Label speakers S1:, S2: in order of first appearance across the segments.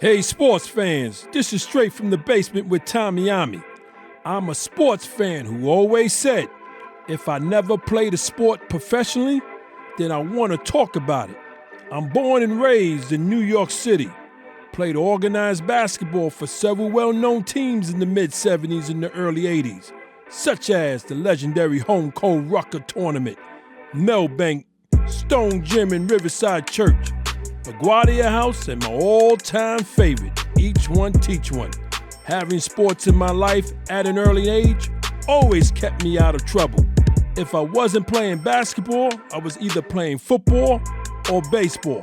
S1: Hey sports fans, this is Straight from the Basement with Tommy Ommy. I'm a sports fan who always said, if I never played a sport professionally, then I want to talk about it. I'm born and raised in New York City. Played organized basketball for several well-known teams in the mid-'70s and the early '80s, such as the legendary Home Cold Rucker Tournament, Melbank, Stone Gym and Riverside Church, LaGuardia House, and my all-time favorite, Each One Teach One. Having sports in my life at an early age always kept me out of trouble. If I wasn't playing basketball, I was either playing football or baseball.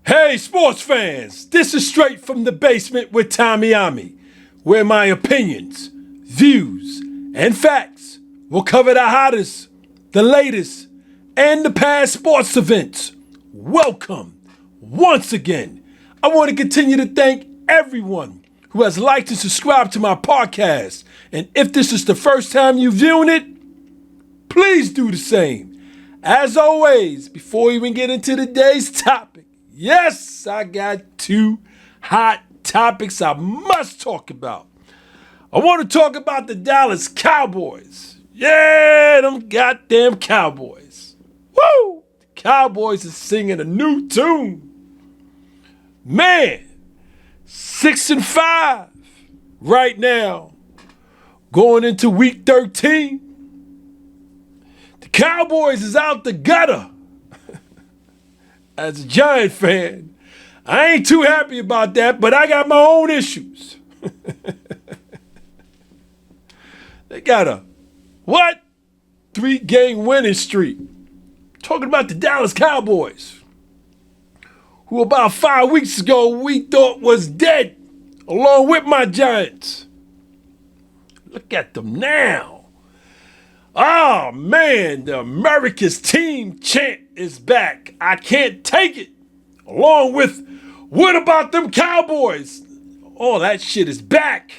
S1: Hey sports fans, this is Straight from the Basement with Tommy Ommy, where my opinions, views, and facts will cover the hottest, the latest, and the past sports events. Welcome. Once again, I want to continue to thank everyone who has liked and subscribed to my podcast. And if this is the first time you're viewing it, please do the same. As always, before we even get into today's topic, yes, I got two hot topics I must talk about. I want to talk about the Dallas Cowboys. Yeah, them goddamn Cowboys. Woo! The Cowboys are singing a new tune. Man, 6-5 right now, going into week 13. The Cowboys is out the gutter. As a Giant fan, I ain't too happy about that, but I got my own issues. They got a, 3-game winning streak. Talking about the Dallas Cowboys, who about 5 weeks ago we thought was dead, along with my Giants. Look at them now. Oh man, the America's team chant is back. I can't take it. Along with, what about them Cowboys? All that shit is back.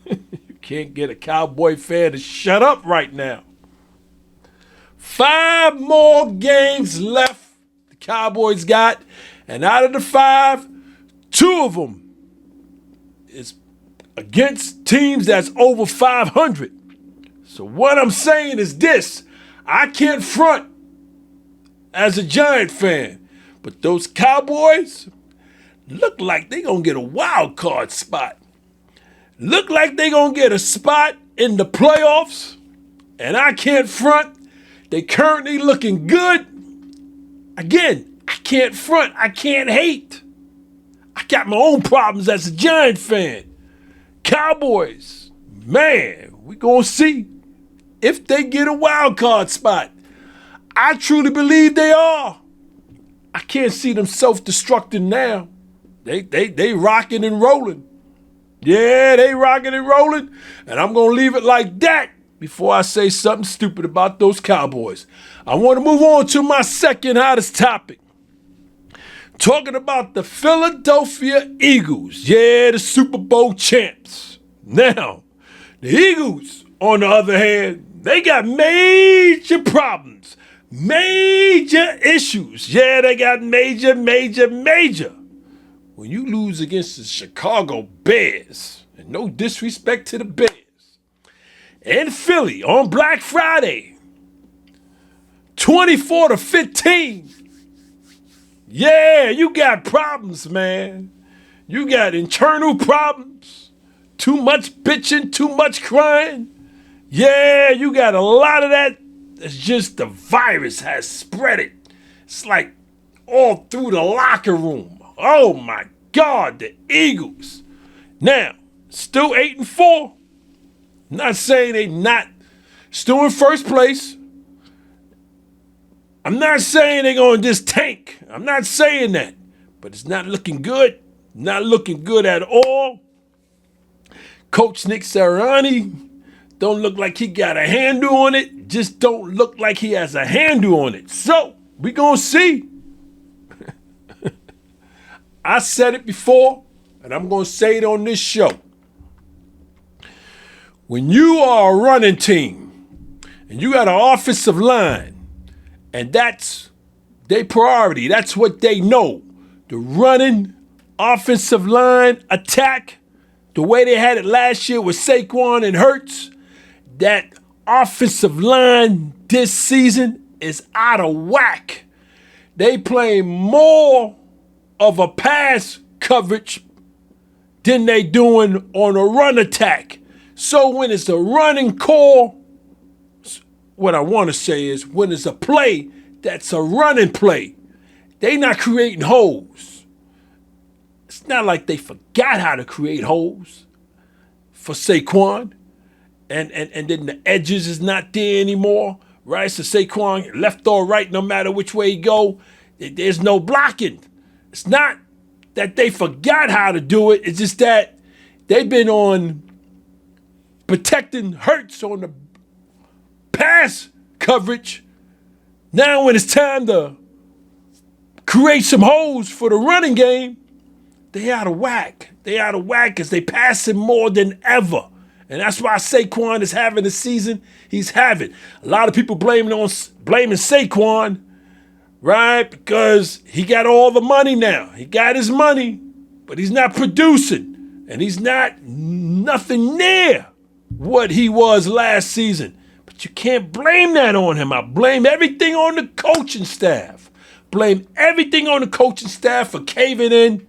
S1: You can't get a Cowboy fan to shut up right now. 5 more games left the Cowboys got, and out of the 5, 2 of them is against teams that's over 500. So what I'm saying is this: I can't front as a Giant fan, but those Cowboys look like they gonna get a wild card spot. Look like they gonna get a spot in the playoffs, and I can't front. They currently looking good. Again, I can't front. I can't hate. I got my own problems as a Giant fan. Cowboys, man, we gonna see if they get a wild card spot. I truly believe they are. I can't see them self-destructing now. They rocking and rolling. Yeah, they rocking and rolling, and I'm gonna leave it like that before I say something stupid about those Cowboys. I want to move on to my second hottest topic. Talking about the Philadelphia Eagles. Yeah, the Super Bowl champs. Now, the Eagles, on the other hand, they got major problems. Major issues. Yeah, they got major. When you lose against the Chicago Bears, and no disrespect to the Bears, in Philly on Black Friday, 24-15. Yeah, you got problems, man. You got internal problems. Too much bitching, too much crying. Yeah, you got a lot of that. It's just the virus has spread it. It's like all through the locker room. Oh my God, the Eagles. Now, still 8-4. Not saying they not still in first place. I'm not saying they're going to just tank. I'm not saying that. But it's not looking good. Not looking good at all. Coach Nick Sirianni don't look like he got a handle on it. Just don't look like he has a handle on it. So, we going to see. I said it before, and I'm going to say it on this show. When you are a running team and you got an offensive line, and that's their priority, that's what they know. the running offensive line attack, the way they had it last year with Saquon and Hurts, that offensive line this season is out of whack. They play more of a pass coverage than they doing on a run attack. So when it's a running core, what I want to say is when it's a play that's a running play, they not creating holes. It's not like they forgot how to create holes for Saquon, and then the edges is not there anymore, right? So Saquon, left or right, no matter which way he go, there's no blocking. It's not that they forgot how to do it. It's just that they've been on protecting Hurts on the pass coverage. Now when it's time to create some holes for the running game, they out of whack. They out of whack because they passing more than ever. And that's why Saquon is having the season he's having. A lot of people blaming Saquon, right? Because he got all the money now. He got his money, but he's not producing. And he's nothing near what he was last season. But you can't blame that on him. I blame everything on the coaching staff. Blame everything on the coaching staff for caving in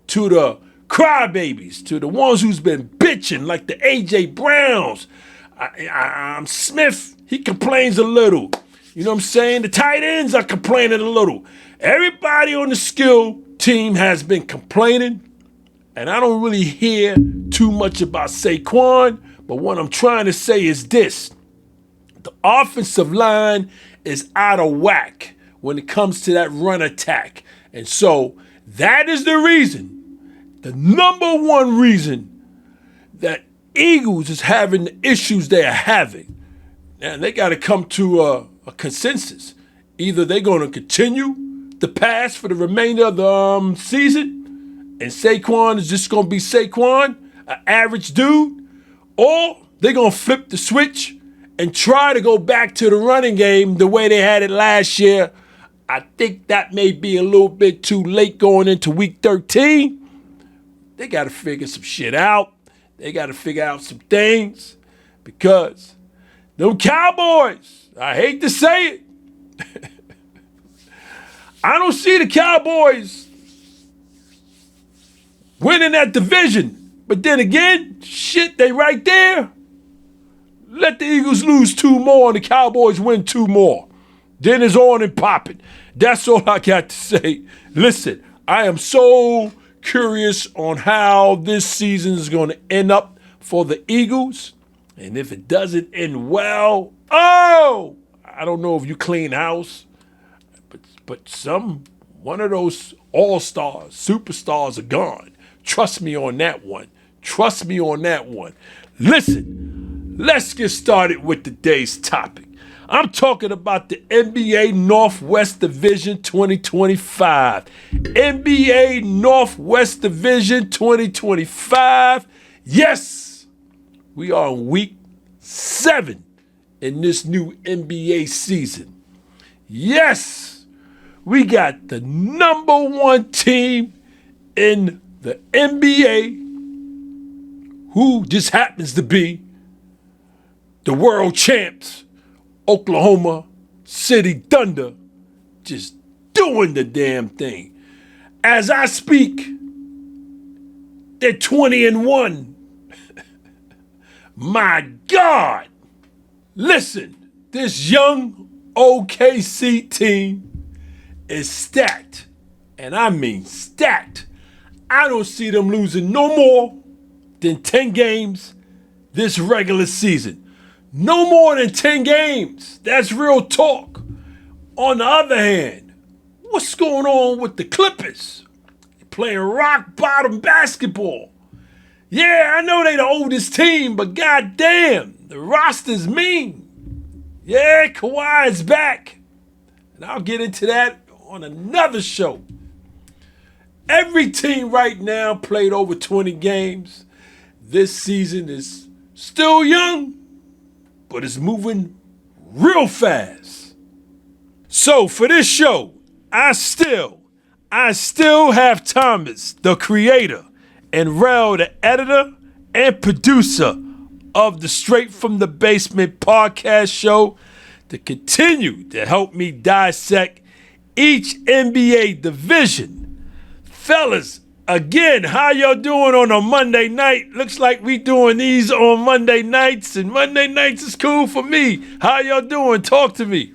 S1: to the crybabies, to the ones who's been bitching like the A.J. Browns. Smith, he complains a little. You know what I'm saying? The tight ends are complaining a little. Everybody on the skill team has been complaining, and I don't really hear too much about Saquon, but what I'm trying to say is this. The offensive line is out of whack when it comes to that run attack. And so that is the reason, the number one reason that Eagles is having the issues they are having. And they got to come to a consensus. Either they're going to continue the pass for the remainder of the season, and Saquon is just going to be Saquon, an average dude, or they're going to flip the switch and try to go back to the running game the way they had it last year. I think that may be a little bit too late going into week 13. They got to figure some shit out. They got to figure out some things because them Cowboys, I hate to say it, I don't see the Cowboys winning that division. But then again, shit, they right there. Let the Eagles lose 2 more and the Cowboys win 2 more. Then it's on and popping. That's all I got to say. Listen, I am so curious on how this season is going to end up for the Eagles. And if it doesn't end well, I don't know if you clean house, but one of those all-stars, superstars are gone. Trust me on that one. Trust me on that one. Listen, let's get started with today's topic. I'm talking about the NBA Northwest Division 2025. NBA Northwest Division 2025. Yes, we are in week 7 in this new NBA season. Yes, we got the number 1 team in the NBA who just happens to be the world champs, Oklahoma City Thunder, just doing the damn thing. As I speak, they're 20-1. My God. Listen, this young OKC team is stacked. And I mean stacked. I don't see them losing no more than 10 games this regular season. No more than 10 games. That's real talk. On the other hand, what's going on with the Clippers? They're playing rock bottom basketball. Yeah, I know they the oldest team, but goddamn, the roster's mean. Yeah, Kawhi is back. And I'll get into that on another show. Every team right now played over 20 games. This season is still young, but it's moving real fast. So for this show, I I still have Thomas, the creator, and Rel, the editor and producer of the Straight from the Basement podcast show, to continue to help me dissect each NBA division. Fellas, again, how y'all doing on a Monday night? Looks like we doing these on Monday nights, and Monday nights is cool for me. How y'all doing? Talk to me.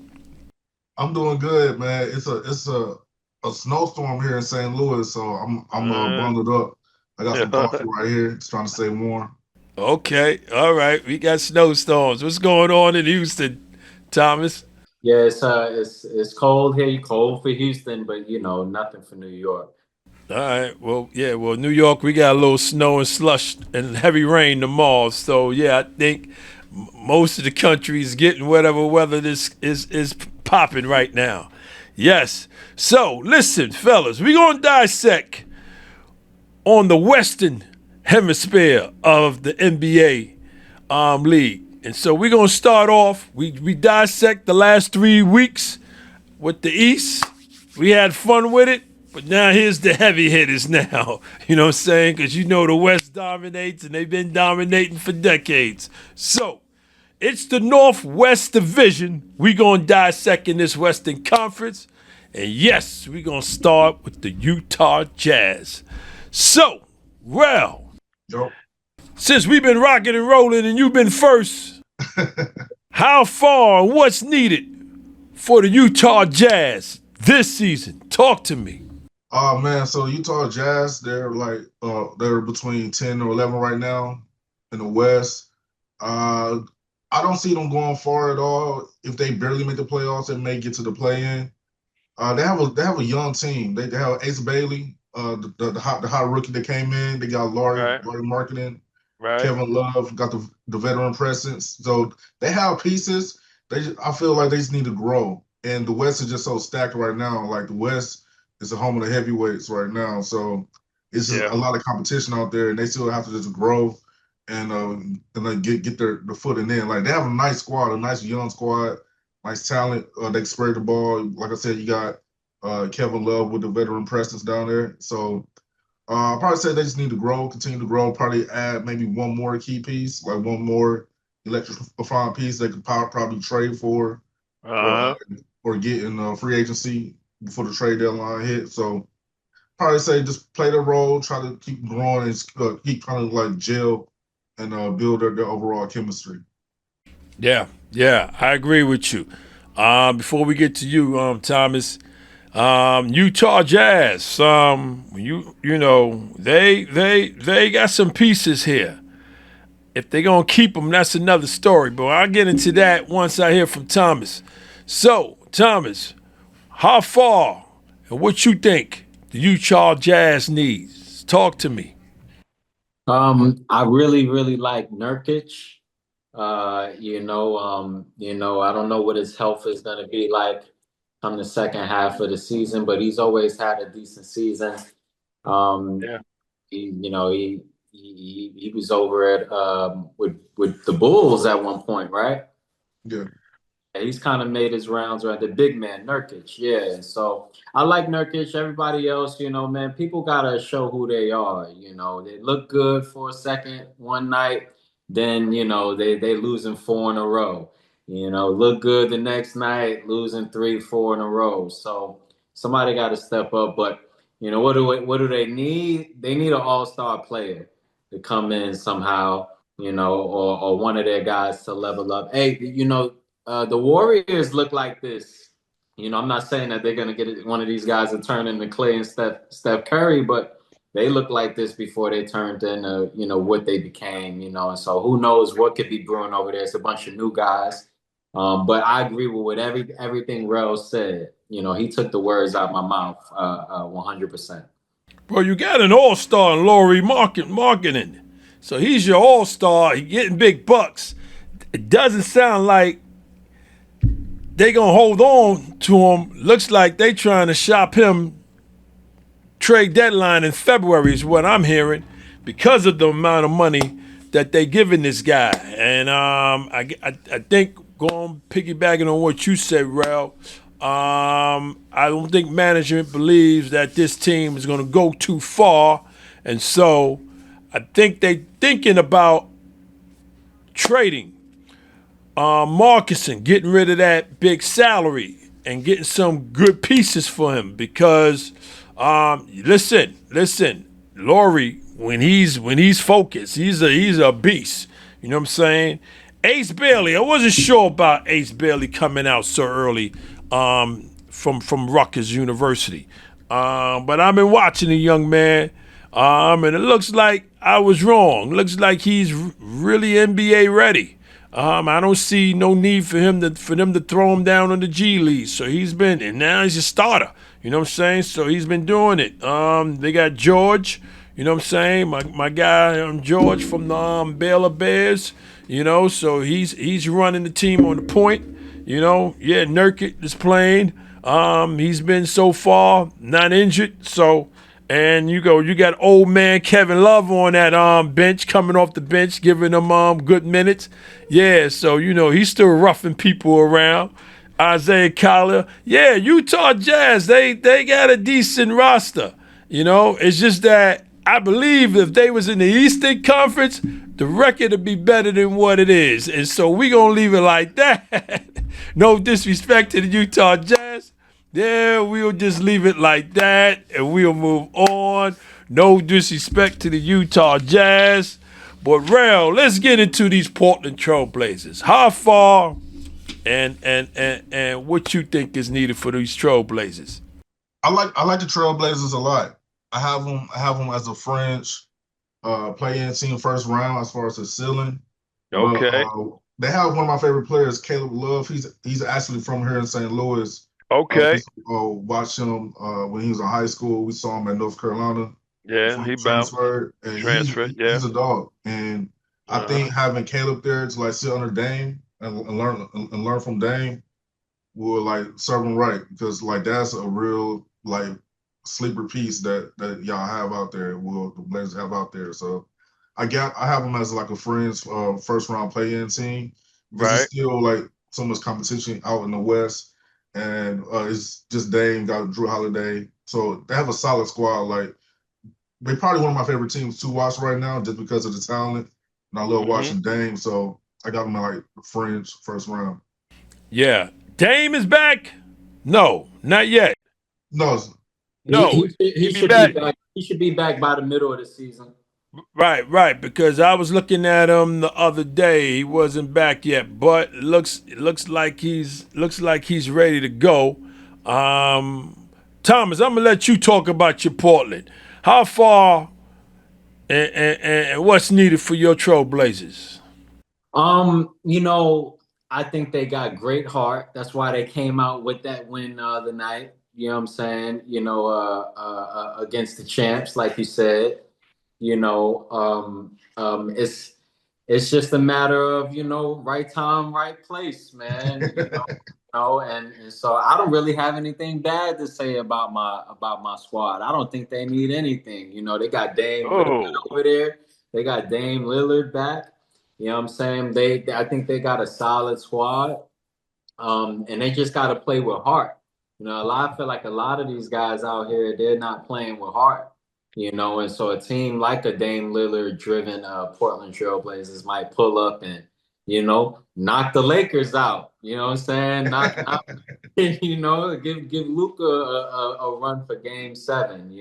S2: I'm doing good, man. It's a snowstorm here in St. Louis, so I'm bundled up. I got some coffee right here. Just trying to stay warm.
S1: Okay, all right. We got snowstorms. What's going on in Houston, Thomas?
S3: Yeah, it's cold here, cold for Houston, but nothing for New York.
S1: All right. Well, yeah. Well, New York, we got a little snow and slush and heavy rain tomorrow. So yeah, I think most of the country is getting whatever weather this is popping right now. Yes. So listen, fellas, we gonna dissect on the Western Hemisphere of the NBA league, and so we're gonna start off. We dissect the last 3 weeks with the East. We had fun with it. But now here's the heavy hitters now. You know what I'm saying? Because the West dominates, and they've been dominating for decades. So it's the Northwest Division. We going to dissect in this Western Conference. And yes, we going to start with the Utah Jazz. So, Rel,
S2: Yo.
S1: since we've been rocking and rolling and you've been first, how far and what's needed for the Utah Jazz this season? Talk to me.
S2: Oh man, so Utah Jazz, they're between 10 or 11 right now in the West. Uh I don't see them going far at all. If they barely make the playoffs, they may get to the play-in. They have a young team. They have Ace Bailey, the hot rookie that came in. They got
S1: Right.
S2: Laurie Marketing,
S1: Right.
S2: Kevin Love, got the veteran presence. So they have pieces. I feel like they just need to grow. And the West is just so stacked right now. Like the West is the home of the heavyweights right now. So it's just
S1: Yeah.
S2: a lot of competition out there, and they still have to just grow and like get their footing in. Like they have a nice squad, a nice young squad, nice talent. They spread the ball. Like I said, you got Kevin Love with the veteran presence down there. So I'll probably say they just need to grow, continue to grow. Probably add maybe one more key piece, like one more electrifying piece they could probably trade for, or
S1: Uh-huh.
S2: get in free agency before the trade deadline hit. So probably say just play the role, try to keep growing and keep kind of like gel and build their overall chemistry.
S1: Yeah. Yeah. I agree with you. Before we get to you, Thomas, Utah Jazz, they got some pieces here. If they're gonna keep them, that's another story. But I'll get into that once I hear from Thomas. So, Thomas, how far and what you think the Utah Jazz needs? Talk to me.
S3: I really like Nurkic. I don't know what his health is gonna be like come the second half of the season, but he's always had a decent season. Um,
S1: Yeah.
S3: he was over at with the Bulls at one point, right?
S2: Yeah,
S3: Yeah, he's kind of made his rounds around the big man, Nurkic. Yeah. So I like Nurkic. Everybody else, man, people got to show who they are. They look good for a second one night, then, they losing four in a row. Look good the next night, losing three, four in a row. So somebody got to step up. But, what do they need? They need an all-star player to come in somehow, or one of their guys to level up. Hey, the Warriors look like this. I'm not saying that they're going to get one of these guys to turn into Clay and Steph Curry, but they look like this before they turned into, what they became, and so who knows what could be brewing over there. It's a bunch of new guys. But I agree with everything Rel said. He took the words out of my mouth 100%.
S1: Bro, you got an all-star in Laurie marketing. So he's your all-star. He getting big bucks. It doesn't sound like they gonna hold on to him. Looks like they trying to shop him trade deadline in February is what I'm hearing because of the amount of money that they giving this guy. And I think going piggybacking on what you said, Rel, I don't think management believes that this team is going to go too far, and so I think they thinking about trading Marcusson, getting rid of that big salary and getting some good pieces for him because listen, Laurie, when he's focused, he's a beast. You know what I'm saying? Ace Bailey, I wasn't sure about Ace Bailey coming out so early from Rutgers University. But I've been watching the young man, and it looks like I was wrong. Looks like he's really NBA ready. I don't see no need for them to throw him down on the G League. So he's been, and now he's a starter. You know what I'm saying? So he's been doing it. They got George. You know what I'm saying? My guy George from the Baylor Bears. You know, so he's running the team on the point. You know, yeah, Nurkic is playing. He's been so far not injured. So. And you got old man Kevin Love on that bench, coming off the bench, giving them good minutes. Yeah, so he's still roughing people around. Isaiah Collier, yeah, Utah Jazz, they got a decent roster. It's just that I believe if they was in the Eastern Conference, the record would be better than what it is. And so we gonna leave it like that. No disrespect to the Utah Jazz. Yeah, we'll just leave it like that and we'll move on. No disrespect to the Utah Jazz. But Rel, let's get into these Portland Trailblazers. How far and what you think is needed for these Trailblazers?
S2: I like the Trailblazers a lot. I have them as a fringe play-in team first round as far as the ceiling. But
S1: Okay.
S2: they have one of my favorite players, Caleb Love. He's actually from here in St. Louis. We
S1: Okay.
S2: used to, watch him when he was in high school. We saw him at North Carolina
S1: Yeah,
S2: before he
S1: he bounced.
S2: transferred, and
S1: Transfer, yeah.
S2: he's a dog. And I
S1: Uh-huh.
S2: think having Caleb there to like sit under Dame and learn from Dame will like serve him right because like that's a real like sleeper piece that y'all have out there. Will the Blazers have out there? So I have him as like a friend's first round play-in team because it's
S1: Right.
S2: still like so much competition out in the West, and it's just Dame got Drew Holiday, so they have a solid squad. Like they probably one of my favorite teams to watch right now just because of the talent, and I love
S1: Mm-hmm.
S2: watching Dame. So I got him in like fringe first round.
S1: Yeah. Dame is back? No, not yet.
S2: No,
S1: No,
S3: He
S1: he be
S3: should be
S1: back.
S3: back. He should be back by the middle of the season.
S1: Right, because I was looking at him the other day. He wasn't back yet, but it looks like he's ready to go. Thomas, I'm gonna let you talk about your Portland. How far and what's needed for your Trailblazers?
S3: You know, I think they got great heart. That's why they came out with that win the night. You know what I'm saying? Against the champs, like you said. It's just a matter of right time, right place, man. And so I don't really have anything bad to say about my squad. I don't think they need anything. They got Dame Lillard
S1: Oh,
S3: over there. They got Dame Lillard back. You know what I'm saying? I think they got a solid squad. And they just got to play with heart. I feel like a lot of these guys out here, they're not playing with heart. And so a team like a Dame Lillard driven Portland Trailblazers might pull up and, knock the Lakers out. You know what I'm saying? Knock, give Luka a run for game 7,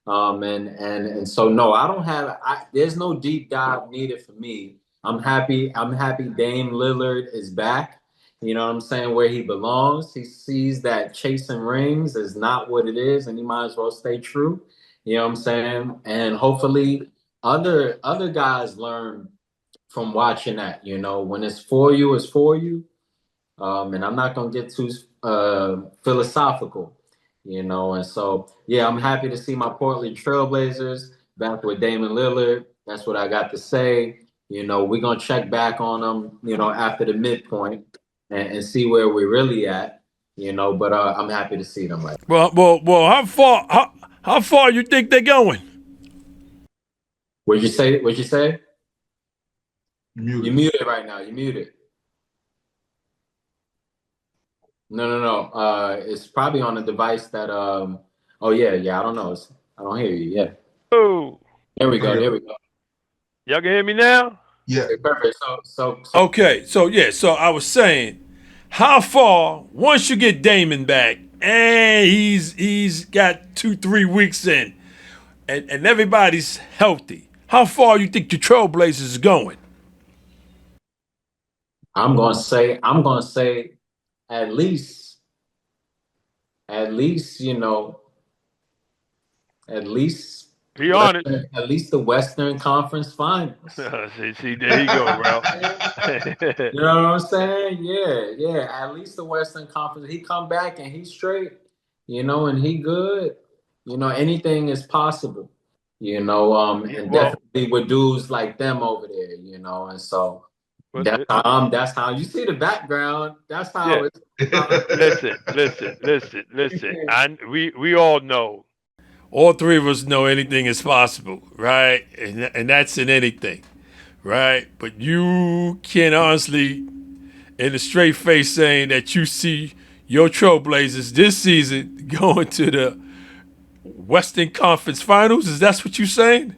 S3: and so no, I don't have there's no deep dive needed for me. I'm happy Dame Lillard is back. You know what I'm saying? Where he belongs. He sees that chasing rings is not what it is, and he might as well stay true. You know what I'm saying? And hopefully other guys learn from watching that. When it's for you, it's for you. And I'm not gonna get too philosophical, And so yeah, I'm happy to see my Portland Trailblazers back with Damian Lillard. That's what I got to say. We're gonna check back on them, after the midpoint and see where we're really at. But I'm happy to see them right now.
S1: well. How far you think they're going?
S3: What'd you say? What'd you say? You
S2: muted.
S3: muted right now. You muted. No. It's probably on a device that Oh yeah. I don't know. I don't hear you. Yeah.
S4: Oh,
S3: There we go.
S2: Okay.
S3: There we go.
S4: y'all can hear me now?
S2: Yeah.
S3: Okay, perfect. So
S1: Okay, so I was saying, how far once you get Damon back and he's got 2-3 weeks in, and everybody's healthy, how far you think the Trailblazers is going?
S3: I'm gonna say at least at least you know at least
S4: Be honest.
S3: At least the Western Conference Finals.
S4: See, there you go, bro.
S3: You know what I'm saying? Yeah. At least the Western Conference. He come back and he's straight, and he good. Anything is possible. And
S4: Well,
S3: definitely with dudes like them over there. And so
S4: well,
S3: that's how you see the background. That's
S4: yeah.
S3: how it's.
S4: Listen. And we all know.
S1: All three of us know anything is possible, right? And that's in anything, right? But you can honestly, in a straight face, saying that you see your Trailblazers this season going to the Western Conference Finals. Is that what you're saying?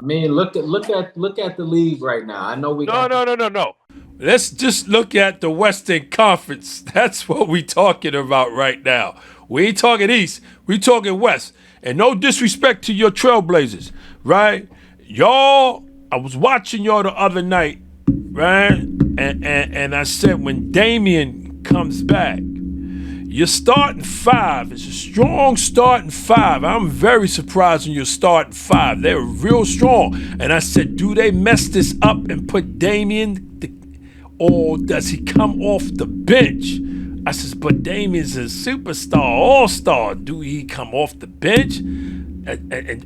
S3: I mean, look at the league right now. I know we
S4: No,
S3: got.
S4: no, no, no, no.
S1: Let's just look at the Western Conference. That's what we talking about right now. We ain't talking East. We talking West. And no disrespect to your Trailblazers, right? Y'all, I was watching y'all the other night, right? And I said when Damian comes back, your starting five is a strong starting five. I'm very surprised when you're starting five. They're real strong. And I said, do they mess this up and put Damian, or does he come off the bench? I says, but Damian's a superstar, all-star. Do he come off the bench?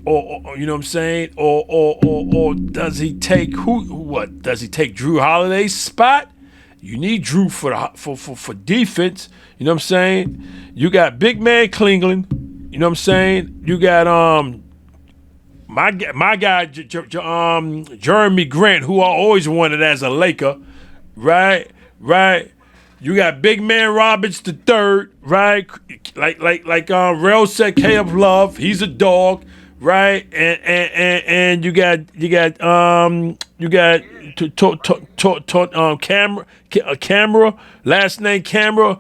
S1: Or you know what I'm saying? Or does he take what? Does he take Drew Holiday's spot? You need Drew for defense. You know what I'm saying? You got big man Klingland. You know what I'm saying? You got my guy Jeremy Grant, who I always wanted as a Laker, right? You got big man Roberts the third, right? Like Rail said, Caleb Love, he's a dog, right? And you got Camera, last name Camera,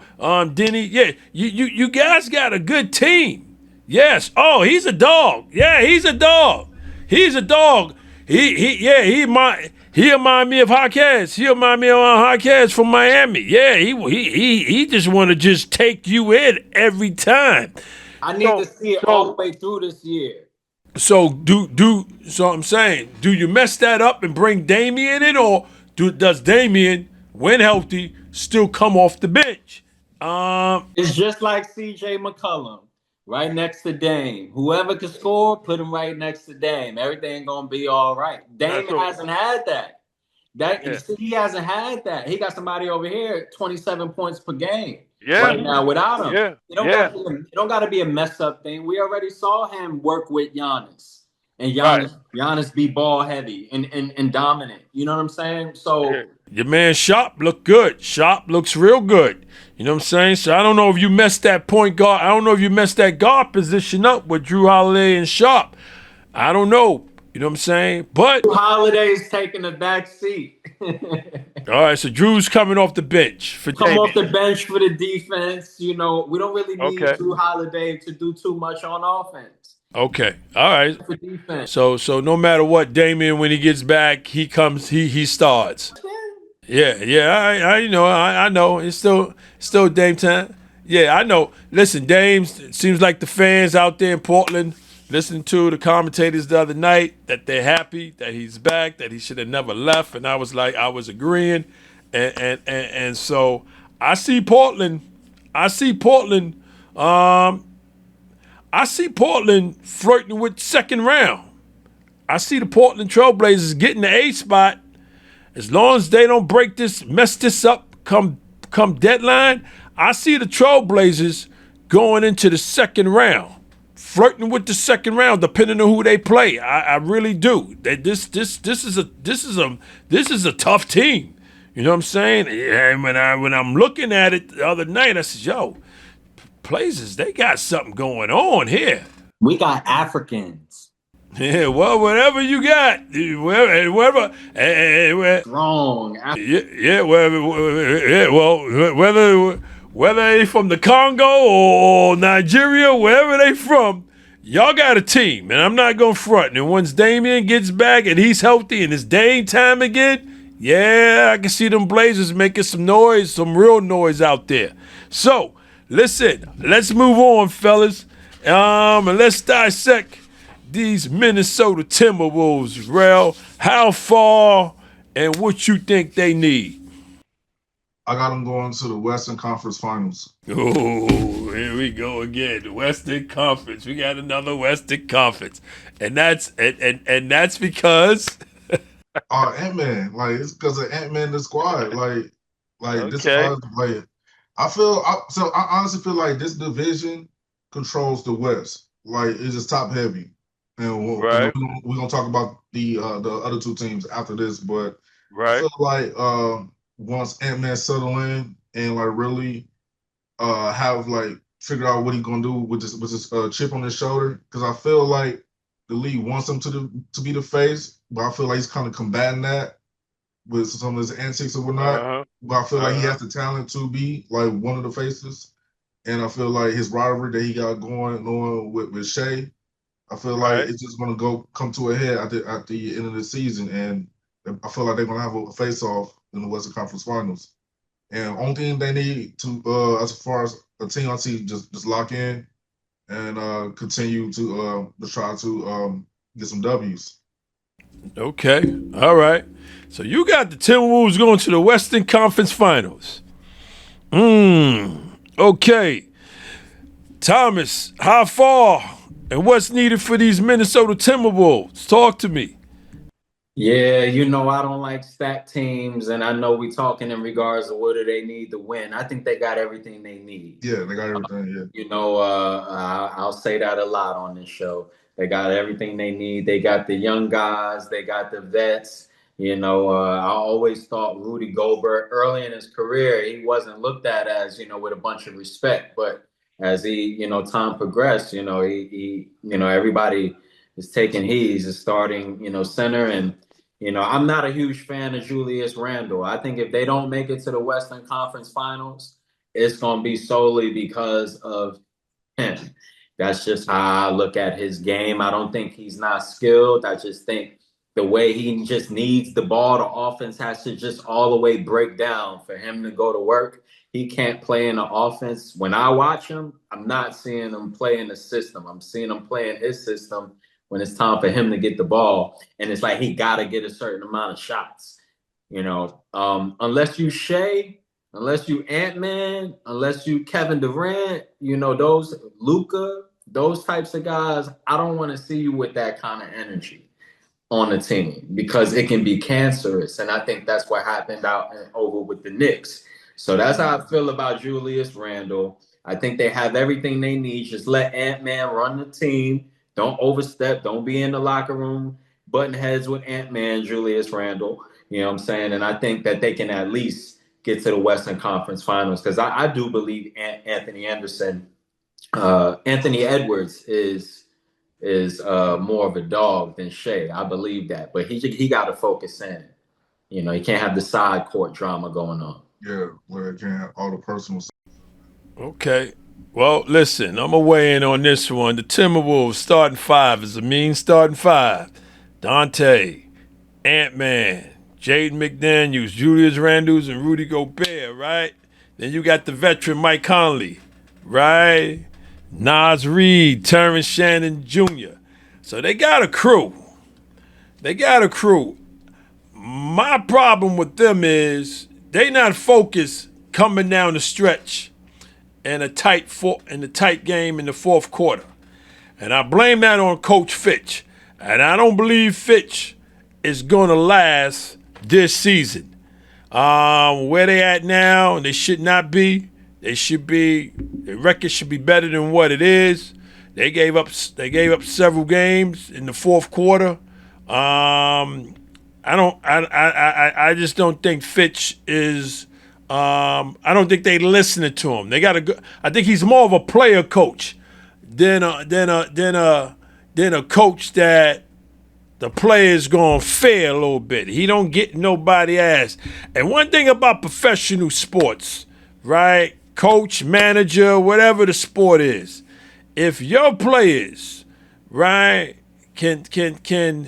S1: Denny. Yeah, you guys got a good team. Yes. Oh, he's a dog. Yeah, he's a dog. He's a dog. He remind me of Jaquez. He remind me of Jaquez from Miami. Yeah, he just want to just take you in every time.
S3: I need to see it all the way through this year.
S1: So so I'm saying, do you mess that up and bring Damian in, or does Damian, when healthy, still come off the bench?
S3: It's just like CJ McCollum, right next to Dame. Whoever can score, put him right next to Dame. Everything gonna be all right. Dame hasn't had that. He hasn't had that. He got somebody over here 27 points per game right now without him. It don't got to be a mess up thing. We already saw him work with Giannis, and Giannis be ball heavy and dominant. You know what I'm saying? So
S1: your man Sharp look good. Sharp looks real good. You know what I'm saying? So I don't know if you messed that point guard. I don't know if you messed that guard position up with Drew Holiday and Sharp. I don't know. You know what I'm saying? But
S3: Holiday's taking the back seat.
S1: All right, so Drew's coming off the bench for
S3: off the bench for the defense. We don't really need Drew Holiday to do too much on offense.
S1: Okay, all right.
S3: For defense.
S1: So no matter what, Damian, when he gets back, he comes. He starts. Yeah. I know. It's still Dame time. Yeah, I know. Listen, Dame, it seems like the fans out there in Portland listening to the commentators the other night that they're happy that he's back, that he should have never left, and I was agreeing, and so I see Portland flirting with second round. I see the Portland Trailblazers getting the A spot as long as they don't mess this up come deadline. I see the Trailblazers going into the second round. Flirting with the second round, depending on who they play. I really do. This is a tough team. You You know what I'm saying? And when I'm looking at it the other night, I said, "Yo, Blazers, they got something going on here."
S3: We got Africans.
S1: Yeah, well, whatever you got, wherever,
S3: Strong.
S1: yeah, well, whether they from the Congo or Nigeria, wherever they from, y'all got a team, and I'm not gonna front. And once Damian gets back and he's healthy and it's Dame time again, yeah, I can see them Blazers making some noise, some real noise out there. So, listen, let's move on, fellas, and let's dissect these Minnesota Timberwolves, Rel. How far and what you think they need?
S2: I got them going to the Western Conference Finals.
S1: Oh, here we go again. The Western Conference. We got another Western Conference. And that's that's because
S2: Ant-Man. Like, it's because of Ant-Man the squad. Like this
S4: Okay.
S2: squad, like I honestly feel like this division controls the West. Like, it's just top heavy. And
S4: Right.
S2: we're gonna talk about the other two teams after this, but I
S4: Right.
S2: feel like once Ant-Man settle in and like really have like figured out what he's gonna do with this chip on his shoulder, because I feel like the league wants him to be the face, but I feel like he's kind of combating that with some of his antics or whatnot.
S4: Uh-huh.
S2: But I feel like he
S4: Uh-huh.
S2: has the talent to be like one of the faces, and I feel like his rivalry that he got going on with Shea, I feel like
S4: Right.
S2: it's just gonna come to a head at the end of the season, and I feel like they're gonna have a face off in the Western Conference Finals. And only thing they need to, as far as a team, I see just lock in and continue to try to get some W's.
S1: okay. All right. So you got the Timberwolves going to the Western Conference Finals. Okay. Thomas, how far and what's needed for these Minnesota Timberwolves? Talk to me.
S3: Yeah, I don't like stacked teams, and I know we talking in regards to what do they need to win. I think they got everything they need.
S2: Yeah, they got everything. Yeah,
S3: I'll say that a lot on this show. They got everything they need. They got the young guys. They got the vets. I always thought Rudy Gobert early in his career, he wasn't looked at as, with a bunch of respect. But as time progressed, everybody is taking heed. He's a starting, center. And, I'm not a huge fan of Julius Randle. I think if they don't make it to the Western Conference Finals, it's going to be solely because of him. That's just how I look at his game. I don't think he's not skilled. I just think the way he just needs the ball, the offense has to just all the way break down for him to go to work. He can't play in the offense. When I watch him, I'm not seeing him play in the system. I'm seeing him play in his system when it's time for him to get the ball. And it's like he got to get a certain amount of shots. Unless you Shea, unless you Ant-Man, unless you Kevin Durant, those Luka, those types of guys, I don't want to see you with that kind of energy on the team because it can be cancerous. And I think that's what happened out and over with the Knicks. So that's how I feel about Julius Randle. I think they have everything they need. Just let Ant-Man run the team. Don't overstep. Don't be in the locker room button heads with Ant-Man, Julius Randle. You know what I'm saying? And I think that they can at least get to the Western Conference Finals because I do believe Anthony Edwards is more of a dog than Shea. I believe that, but he got to focus in. He can't have the side court drama going on.
S2: yeah, where it can have all the personal stuff.
S1: Okay. Well, listen, I'm going to weigh in on this one. The Timberwolves starting five is a mean starting five. Dante, Ant-Man, Jaden McDaniels, Julius Randles, and Rudy Gobert, right? Then you got the veteran Mike Conley, right? Nas Reed, Terrence Shannon Jr. So they got a crew. My problem with them is they not focused coming down the stretch in a tight game in the fourth quarter. And I blame that on Coach Fitch. And I don't believe Fitch is going to last this season. Where they at now, they should not be. Their record should be better than what it is. They gave up several games in the fourth quarter. I just don't think Fitch is. I don't think they listening to him. They got a good. I think he's more of a player coach than a coach that the players gonna fail a little bit. He don't get nobody ass. And one thing about professional sports, right? Coach, manager, whatever the sport is, if your players, right, can come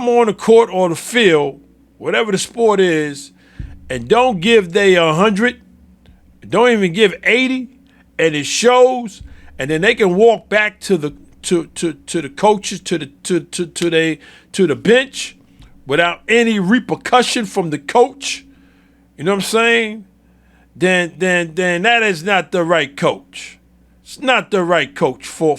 S1: on the court or the field, whatever the sport is, and don't give they 100, don't even give 80, and it shows, and then they can walk back to the to the coaches to the bench without any repercussion from the coach. You know what I'm saying? Then that is not the right coach. It's not the right coach for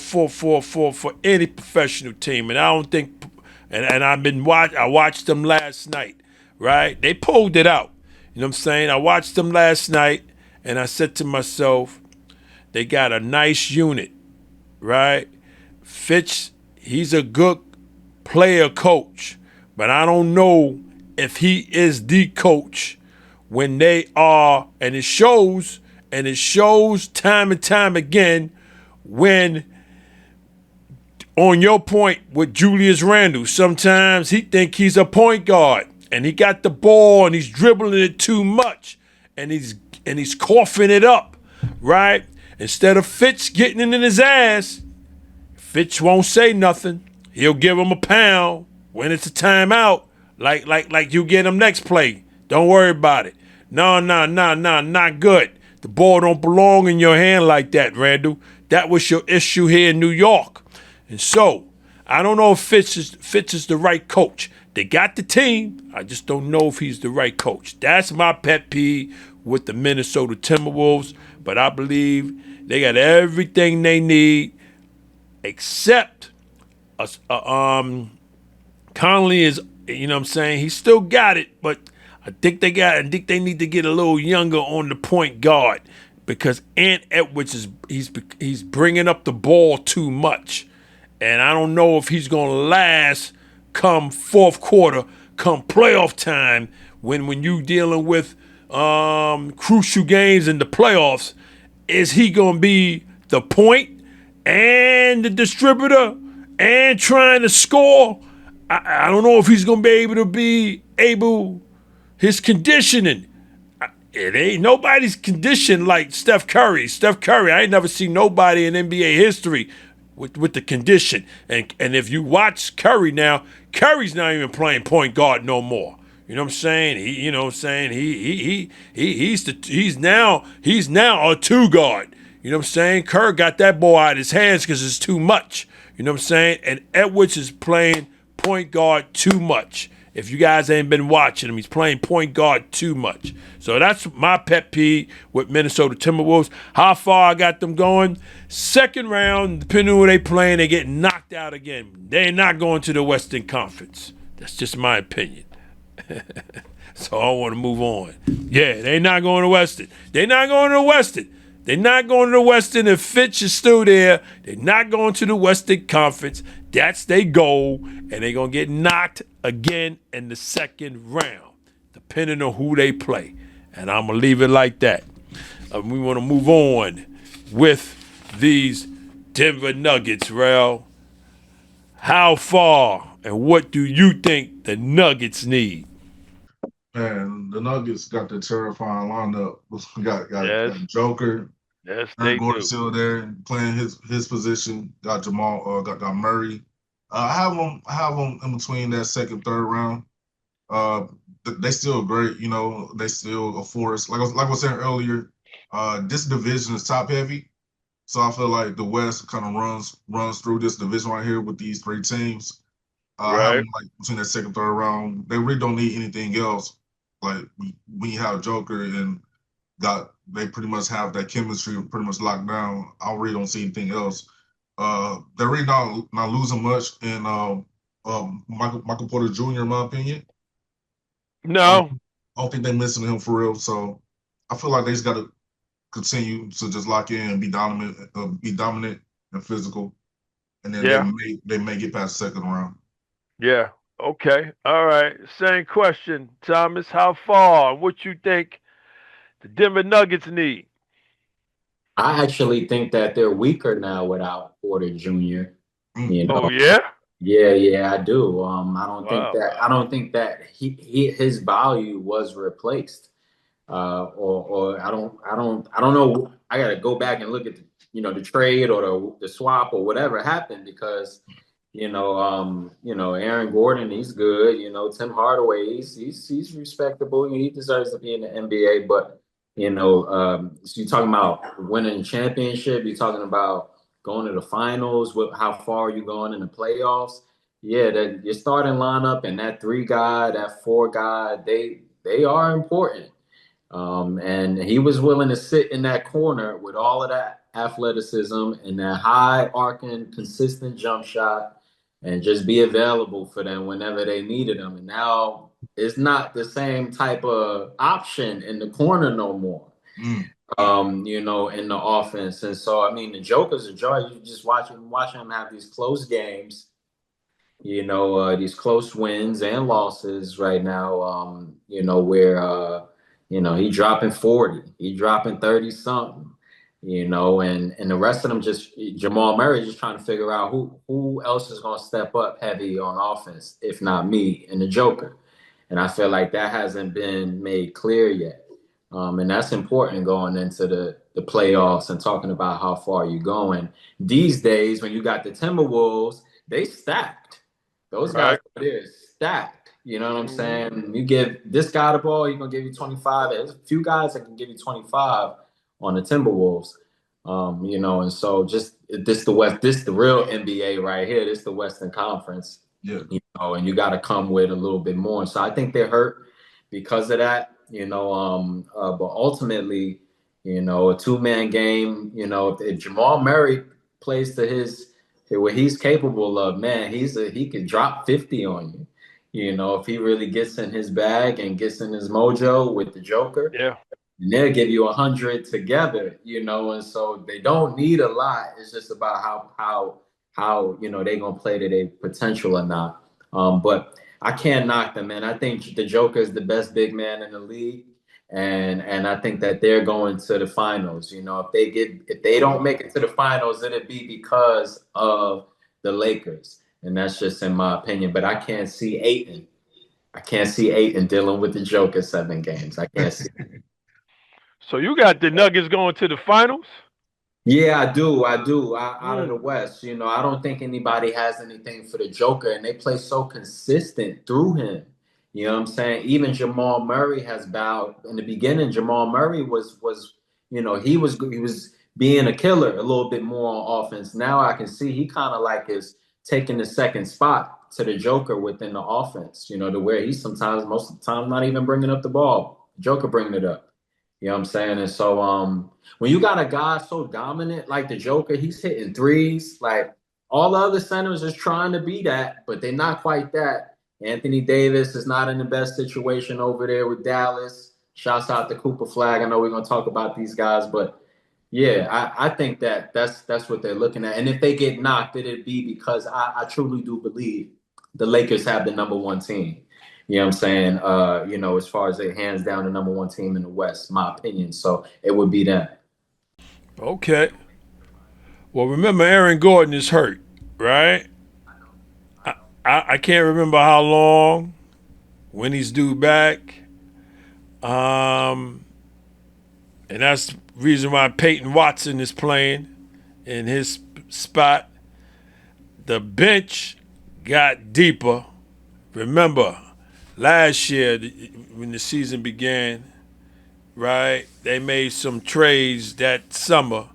S1: any professional team, and I don't think. And I watched them last night, right? They pulled it out. You know what I'm saying? I watched them last night, and I said to myself, they got a nice unit, right? Fitch, he's a good player coach, but I don't know if he is the coach when they are, and it shows time and time again when, on your point with Julius Randle, sometimes he think he's a point guard and he got the ball and he's dribbling it too much and he's coughing it up, right? Instead of Fitch getting it in his ass, Fitch won't say nothing. He'll give him a pound when it's a timeout, like you get him next play. Don't worry about it. No, not good. The ball don't belong in your hand like that, Randall. That was your issue here in New York. And so, I don't know if Fitch is the right coach. They got the team. I just don't know if he's the right coach. That's my pet peeve with the Minnesota Timberwolves. But I believe they got everything they need except Conley is, you know what I'm saying? He still got it, but I think they need to get a little younger on the point guard because Ant Edwards he's bringing up the ball too much. And I don't know if he's going to last come fourth quarter, come playoff time, when you dealing with crucial games in the playoffs. Is he going to be the point and the distributor and trying to score? I don't know if he's going to be able, his conditioning. It ain't nobody's conditioned like Steph Curry. I ain't never seen nobody in NBA history with the condition. And if you watch Curry now, Curry's not even playing point guard no more. You know what I'm saying? He's now a two guard. You know what I'm saying? Kerr got that ball out of his hands because it's too much. You know what I'm saying? And Edwards is playing point guard too much. If you guys ain't been watching him, he's playing point guard too much. So that's my pet peeve with Minnesota Timberwolves. How far I got them going? Second round, depending on who they playing, they get knocked out again. They're not going to the Western Conference. That's just my opinion. So I want to move on. Yeah, they're not going to Western. They're not going to the Western. They're not going to the Western if Fitch is still there. They're not going to the Western Conference. That's their goal, and they're going to get knocked again in the second round, depending on who they play. And I'm going to leave it like that. We want to move on with these Denver Nuggets, Rel. How far and what do you think the Nuggets need?
S2: Man, the Nuggets got the terrifying lineup. got
S4: Yes,
S2: Joker,
S4: yes,
S2: Aaron
S4: they
S2: Gordon
S4: do.
S2: still there playing his position. Got Jamal, got Murray. I have them in between that second, third round. Uh, they still great. You know, they still a force. Like I was saying earlier, this division is top heavy. So I feel like the West kind of runs through this division right here with these three teams. I have
S4: Right.
S2: them like between that second, third round. They really don't need anything else. Like we have Joker and they pretty much have that chemistry pretty much locked down. I really don't see anything else. They're really not losing much in Michael Porter Jr. in my opinion. I don't,
S4: No.
S2: I don't think they're missing him for real. So I feel like they just got to continue to just lock in and be dominant and physical, and then
S4: Yeah.
S2: they may get past the second round.
S4: Yeah. Okay. All right. Same question, Thomas. How far? What you think the Denver Nuggets need?
S3: I actually think that they're weaker now without Porter Jr.
S2: Mm.
S3: You
S4: Oh
S3: know,
S4: yeah.
S3: yeah, I do.
S4: Wow.
S3: I don't think that his value was replaced. Or I don't know. I got to go back and look at the trade or the swap or whatever happened because Aaron Gordon, he's good. Tim Hardaway, he's respectable. He deserves to be in the NBA. But so you're talking about winning a championship. You're talking about going to the finals. How far are you going in the playoffs? Yeah, that your starting lineup and that three guy, that four guy, they are important. And he was willing to sit in that corner with all of that athleticism and that high arcing, consistent jump shot and just be available for them whenever they needed him. And now it's not the same type of option in the corner no more.
S2: Mm.
S3: In the offense. And so I mean the Joker's a joy. You just watch him have these close games, these close wins and losses right now, where, he dropping 40, he dropping 30 something, and the rest of them just Jamal Murray just trying to figure out who else is going to step up heavy on offense, if not me and the Joker. And I feel like that hasn't been made clear yet. And that's important going into the playoffs and talking about how far you're going. These days, when you got the Timberwolves, they stacked. Those guys
S4: Right.
S3: over there is stacked. You know what I'm
S4: Mhm.
S3: saying? You give this guy the ball, he's gonna give you 25. There's a few guys that can give you 25 on the Timberwolves. And so just this the West, this the real NBA right here. This the Western Conference.
S2: Yeah.
S3: And you got to come with a little bit more. So I think they're hurt because of that. But ultimately, a two-man game. If Jamal Murray plays to what he's capable of, man, he could drop 50 on you. If he really gets in his bag and gets in his mojo with the Joker,
S4: Yeah.
S3: and they'll give you 100 together. And so they don't need a lot. It's just about how they're gonna play to their potential or not. But I can't knock them, man. I think the Joker is the best big man in the league. And I think that they're going to the finals. If they don't make it to the finals, it'll be because of the Lakers. And that's just in my opinion. But I can't see Aiton. I can't see Aiton dealing with the Joker 7 games. I can't see.
S4: So you got the Nuggets going to the finals?
S3: Yeah, I do. I do. Out of the
S4: Mm.
S3: West, I don't think anybody has anything for the Joker, and they play so consistent through him. You know what I'm saying? Even Jamal Murray has bowed. In the beginning, Jamal Murray was he was being a killer a little bit more on offense. Now I can see he kind of like is taking the second spot to the Joker within the offense. To where he's sometimes most of the time not even bringing up the ball. Joker bringing it up. You know what I'm saying? And so when you got a guy so dominant like the Joker, he's hitting threes. Like all the other centers is trying to be that, but they're not quite that. Anthony Davis is not in the best situation over there with Dallas. Shouts out to Cooper Flag. I know we're gonna talk about these guys, but yeah, I think that's what they're looking at. And if they get knocked, it'd be because I truly do believe the Lakers have the number one team. You know what I'm saying? As far as they hands down the number one team in the West, my opinion. So it would be them.
S1: Okay. Well, remember Aaron Gordon is hurt, right? I can't remember how long, when he's due back. Um, and that's the reason why Peyton Watson is playing in his spot. The bench got deeper. Remember, last year when the season began, right? They made some trades that summer,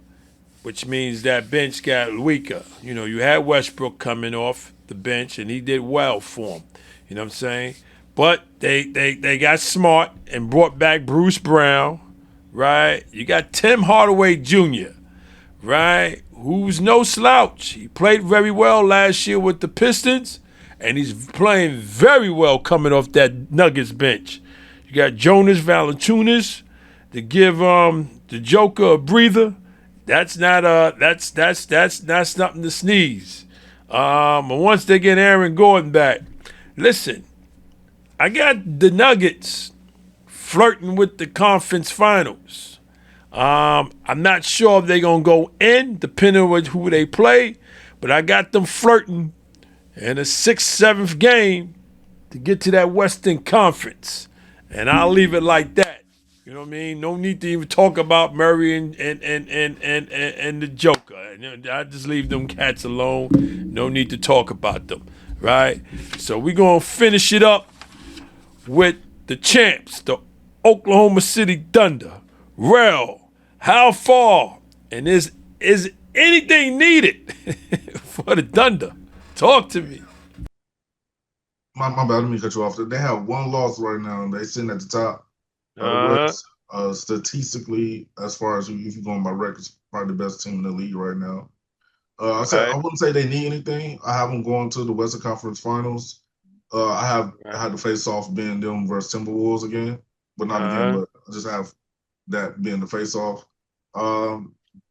S1: which means that bench got weaker. You had Westbrook coming off the bench, and he did well for him. You know what I'm saying? But they got smart and brought back Bruce Brown, right? You got Tim Hardaway Jr., right? Who's no slouch. He played very well last year with the Pistons, and he's playing very well coming off that Nuggets bench. You got Jonas Valanciunas to give the Joker a breather. That's not that's not something to sneeze. But once they get Aaron Gordon back, Listen, I got the Nuggets flirting with the conference finals. I'm not sure if they're going to go in, depending on who they play, but I got them flirting in a 6th, 7th game to get to that Western Conference. And I'll leave it like that. You know what I mean? No need to even talk about Murray and the Joker. I just leave them cats alone. No need to talk about them, right? So we're going to finish it up with the champs, the Oklahoma City Thunder. Rel, how far? And is anything needed for the Thunder? Talk to me.
S2: My bad, let me cut you off. They have one loss right now, and they sitting at the top of the West. Statistically, as far as if you're going by records, probably the best team in the league right now. I wouldn't say they need anything. I have them going to the Western Conference Finals. I had to face off being them versus Timberwolves again, but not again. But I just have that being the face off.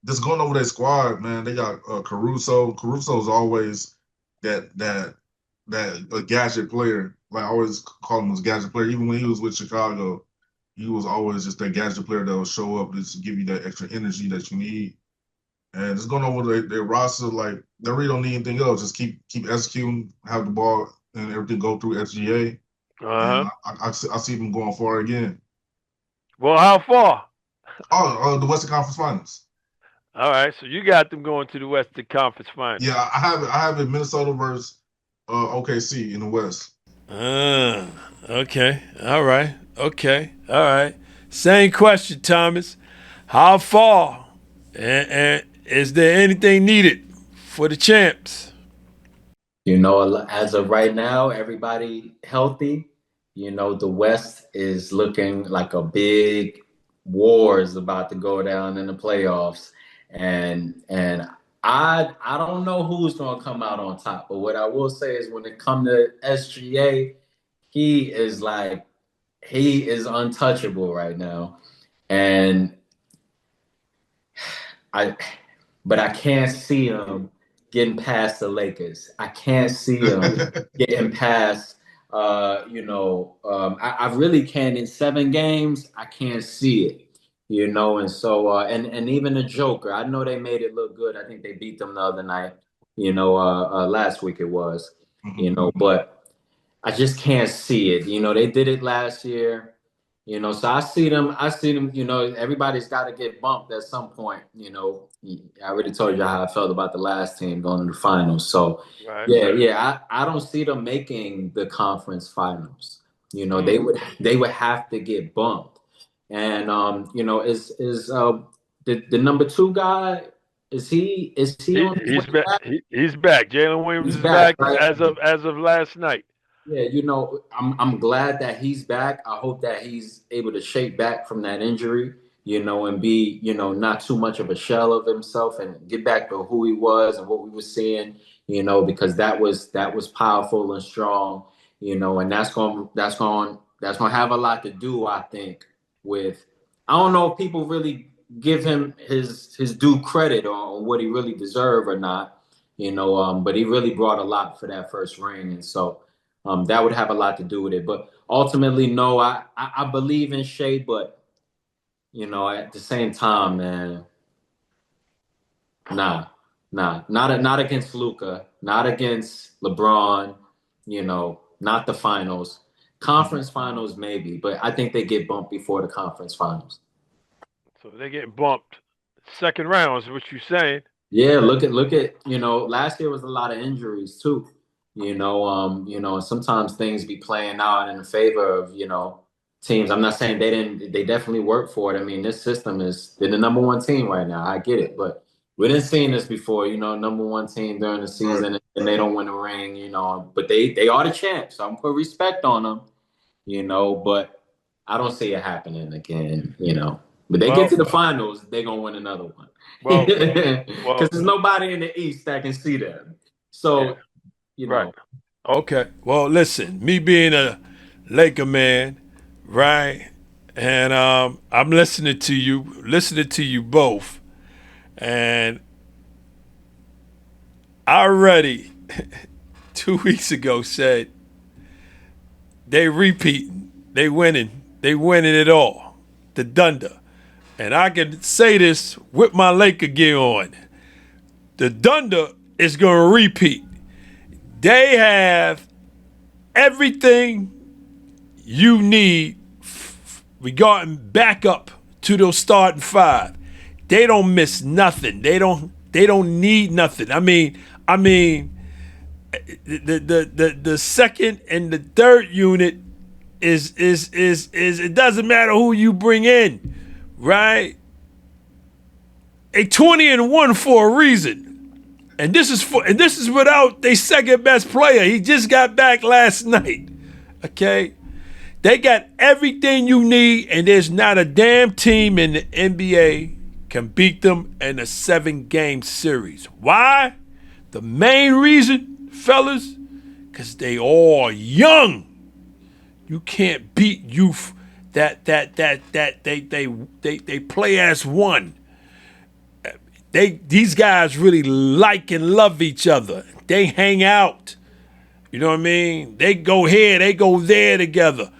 S2: Just going over their squad, man. They got Caruso. Caruso is always that a gadget player. Like I always call him a gadget player. Even when he was with Chicago, he was always just that gadget player that will show up just to give you that extra energy that you need. And just going over their roster, like they really don't need anything else. Just keep executing, have the ball, and everything go through SGA. And I see them going far again.
S4: Well, how far?
S2: The Western Conference Finals.
S4: All right, so you got them going to the Western Conference Finals.
S2: Yeah, I have it Minnesota versus OKC in the West.
S1: Okay. All right. Okay. All right. Same question, Thomas. How far? And is there anything needed for the champs?
S3: You know, as of right now, everybody healthy. You know, the West is looking like a big war is about to go down in the playoffs. And I don't know who's going to come out on top. But what I will say is when it comes to SGA, he is untouchable right now. And I can't see him getting past the Lakers. I can't see him getting past, I really can't. In 7 games, I can't see it, and so, and even the Joker, I know they made it look good. I think they beat them the other night, last week it was, but I just can't see it. They did it last year. So I see them, everybody's got to get bumped at some point. I already told you how I felt about the last team going to the finals. So I don't see them making the conference finals. They would have to get bumped. And is the number 2 guy, is he on his way back?
S4: He's back. Jalen Williams is back, right? as of last night.
S3: Yeah, I'm glad that he's back. I hope that he's able to shake back from that injury, and be, not too much of a shell of himself and get back to who he was and what we were seeing, because that was powerful and strong, and that's going to have a lot to do, I think, with, I don't know if people really give him his due credit on what he really deserved or not, but he really brought a lot for that first ring. And so, that would have a lot to do with it. But ultimately, no, I believe in Shea, but, at the same time, man, not against Luka, not against LeBron, not the finals. Conference finals, maybe, but I think they get bumped before the conference finals.
S4: So they get bumped second round is what you're saying.
S3: Yeah, look at, last year was a lot of injuries too. And sometimes things be playing out in the favor of, teams. I'm not saying they definitely work for it. I mean, this system they're the number 1 team right now. I get it, but we didn't see this before, number 1 team during the season and they don't win a ring, but they are the champs. So I'm putting respect on them, but I don't see it happening again, But they get to the finals, they're going to win another one. Because there's nobody in the East that can see them. So,
S1: Right. Okay. Well, listen, me being a Laker man, right? And I'm listening to you both. And I already 2 weeks ago said They repeating. They winning. They winning it all. The Thunder. And I can say this with my Laker gear on. The Thunder is going to repeat. They have everything you need regarding backup to those starting five. They don't miss nothing. They don't need nothing. I mean, the second and the third unit is it doesn't matter who you bring in, right? A 20-1 for a reason. And this is without their second best player. He just got back last night. Okay? They got everything you need, and there's not a damn team in the NBA can beat them in a 7-game series. Why? The main reason, fellas, because they all young. You can't beat youth that they play as one. These guys really like and love each other. They hang out. You know what I mean? They go here, they go there together.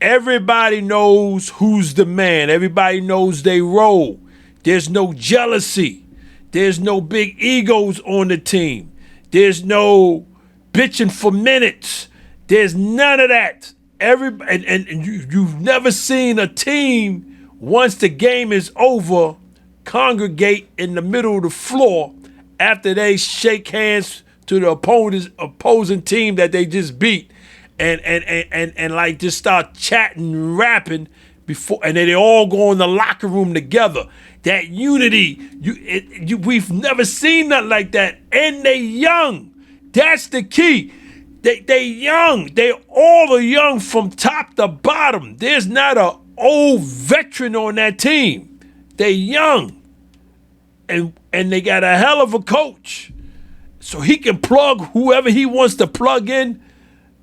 S1: Everybody knows who's the man. Everybody knows they role. There's no jealousy. There's no big egos on the team. There's no bitching for minutes. There's none of that. You've never seen a team, once the game is over, congregate in the middle of the floor after they shake hands to the opposing team that they just beat and like just start chatting, rapping before, and then they all go in the locker room together. That unity, we've never seen nothing like that. And they young. That's the key. They young. They all are young from top to bottom. There's not an old veteran on that team. They young. And they got a hell of a coach. So he can plug whoever he wants to plug in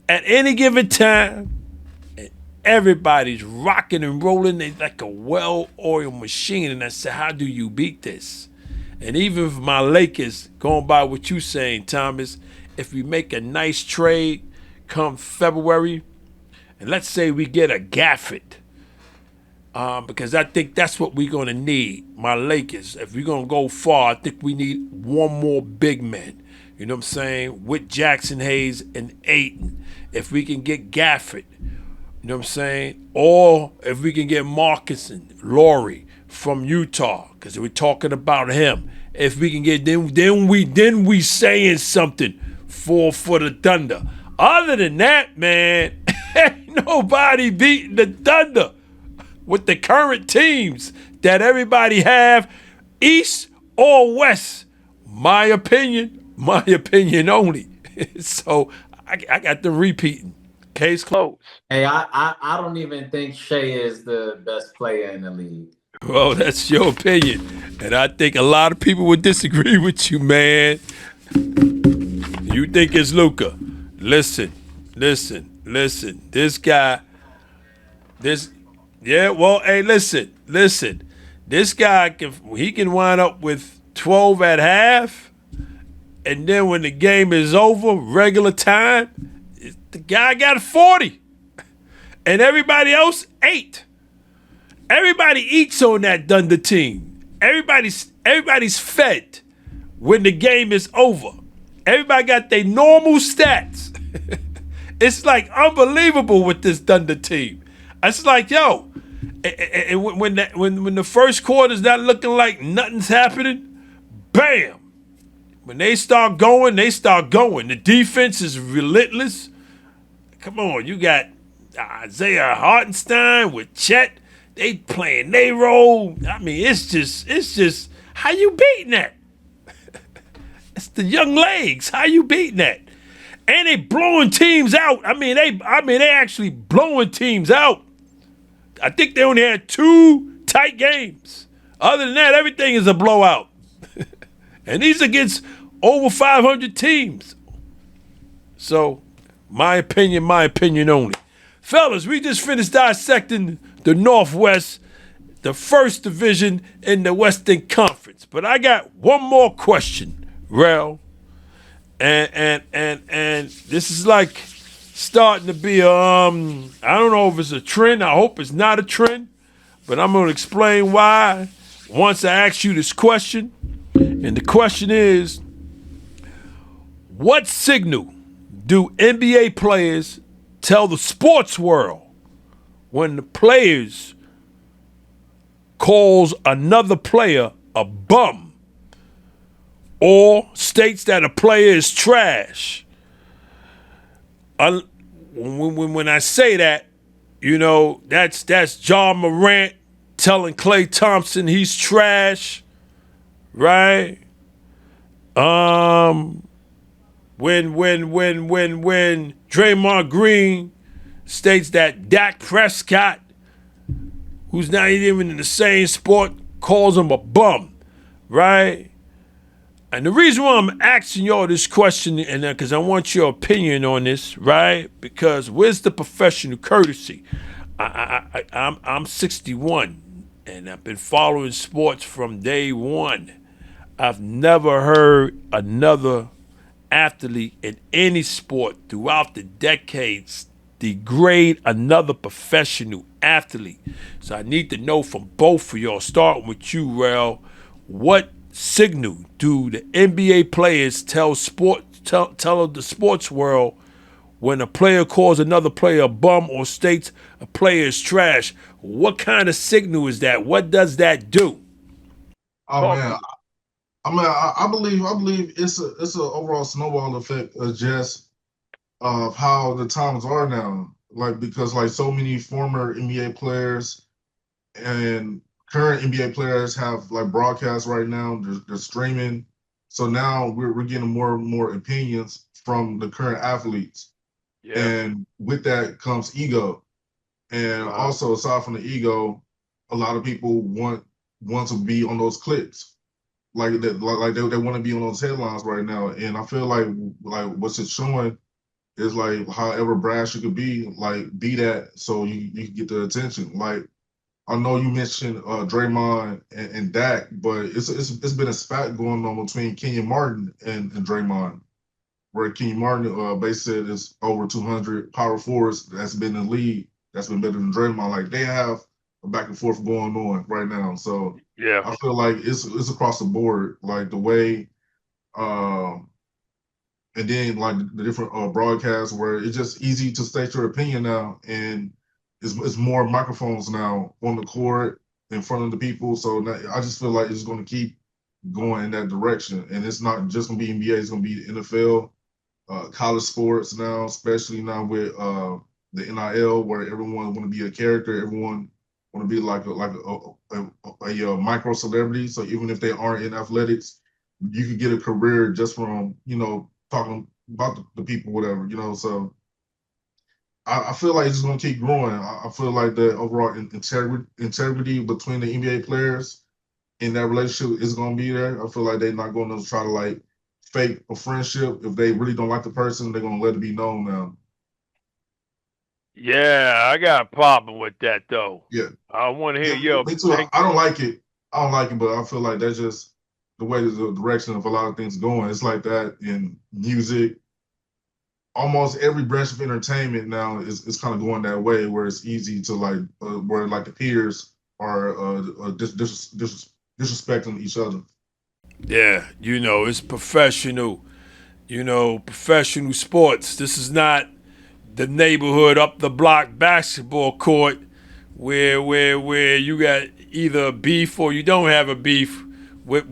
S1: at any given time. And everybody's rocking and rolling. They like a well-oiled machine. And I said, how do you beat this? And even for my Lakers, going by what you saying, Thomas, if we make a nice trade come February, and let's say we get a Gafford, because I think that's what we're going to need, my Lakers. If we're going to go far, I think we need one more big man. You know what I'm saying? With Jackson Hayes and Ayton. If we can get Gafford, you know what I'm saying? Or if we can get Marcus and Laurie from Utah, because we're talking about him. If we can get then we saying something for the Thunder. Other than that, man, ain't nobody beating the Thunder with the current teams that everybody have, East or West. My opinion only. So I got them repeating. Case closed.
S3: Hey, I don't even think Shea is the best player in the league.
S1: Well, that's your opinion. And I think a lot of people would disagree with you, man. You think it's Luka. Listen. This guy, listen. This guy can wind up with 12 at half, and then when the game is over, regular time, the guy got 40. And everybody else 8. Everybody eats on that Thunder team. Everybody's fed when the game is over. Everybody got their normal stats. It's like unbelievable with this Thunder team. It's like, yo, when the first quarter's not looking like nothing's happening, bam. When they start going, The defense is relentless. Come on, you got Isaiah Hartenstein with Chet. They playing they role. I mean, it's just how you beating that? It's the young legs. How you beating that? And they blowing teams out. They actually blowing teams out. I think they only had 2 tight games. Other than that, everything is a blowout. And these against over 500 teams. So, my opinion only. Fellas, we just finished dissecting the Northwest, the first division in the Western Conference. But I got one more question, Rel. And this is like starting to be I don't know if it's a trend. I hope it's not a trend, but I'm going to explain why once I ask you this question. And the question is, what signal do NBA players tell the sports world when the players calls another player a bum or states that a player is trash? When I say that, that's John Morant telling Klay Thompson he's trash, right? When Draymond Green states that Dak Prescott, who's not even in the same sport, calls him a bum, right? And the reason why I'm asking y'all this question, and because I want your opinion on this, right? Because where's the professional courtesy? I'm 61, and I've been following sports from day one. I've never heard another athlete in any sport throughout the decades degrade another professional athlete. So I need to know from both of y'all, starting with you, Rel, what signal do the NBA players tell the sports world when a player calls another player a bum or states a player is trash? What kind of signal is that? What does that do?
S2: Oh man, I believe it's a overall snowball effect of just of how the times are now. Like because like so many former NBA players and current NBA players have like broadcasts right now. They're streaming, so now we're getting more and more opinions from the current athletes,
S4: Yeah.
S2: and with that comes ego. And also aside from the ego, a lot of people want to be on those clips like that, like they want to be on those headlines right now. And I feel like what's it showing is like however brash you could be, like be that so you can get the attention. Like I know you mentioned Draymond and Dak, but it's been a spat going on between Kenyon Martin and Draymond, where Kenyon Martin basically said is over 200 power forwards that's been in the league that's been better than Draymond. Like they have a back and forth going on right now. So
S4: Yeah.
S2: I feel like it's across the board, like the way um and then like the different broadcasts where it's just easy to state your opinion now, and it's more microphones now on the court in front of the people. So now, I just feel like it's going to keep going in that direction, and it's not just going to be NBA; it's going to be the NFL, college sports now, especially now with the NIL, where everyone want to be a character, everyone want to be like a micro celebrity. So even if they aren't in athletics, you could get a career just from talking about the people, whatever. So I feel like it's just gonna keep growing. I feel like the overall integrity between the NBA players in that relationship is gonna be there. I feel like they're not going to try to like fake a friendship. If they really don't like the person, they're gonna let it be known now.
S4: Yeah, I got a problem with that though.
S2: Yeah,
S4: I want to hear
S2: yeah,
S4: your
S2: me too.
S4: opinion.
S2: I don't like it. I don't like it, but I feel like that's just the way the direction of a lot of things going. It's like that in music. Almost every branch of entertainment now is kind of going that way, where it's easy to like where like the peers are disrespecting each other.
S1: Yeah, it's professional. Professional sports. This is not the neighborhood up the block basketball court where you got either a beef or you don't have a beef with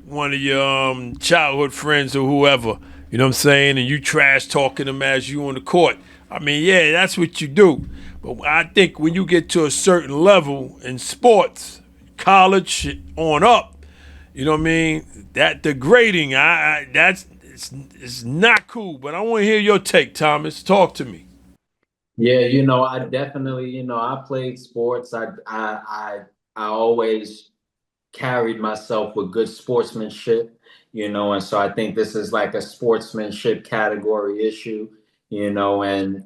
S1: one of your childhood friends or whoever. You know what I'm saying? And you trash talking them as you on the court. I mean, yeah, that's what you do. But I think when you get to a certain level in sports, college on up, you know what I mean? That degrading, it's not cool. But I want to hear your take, Thomas. Talk to me.
S3: Yeah, I definitely, I played sports. I always carried myself with good sportsmanship, and so I think this is like a sportsmanship category issue, and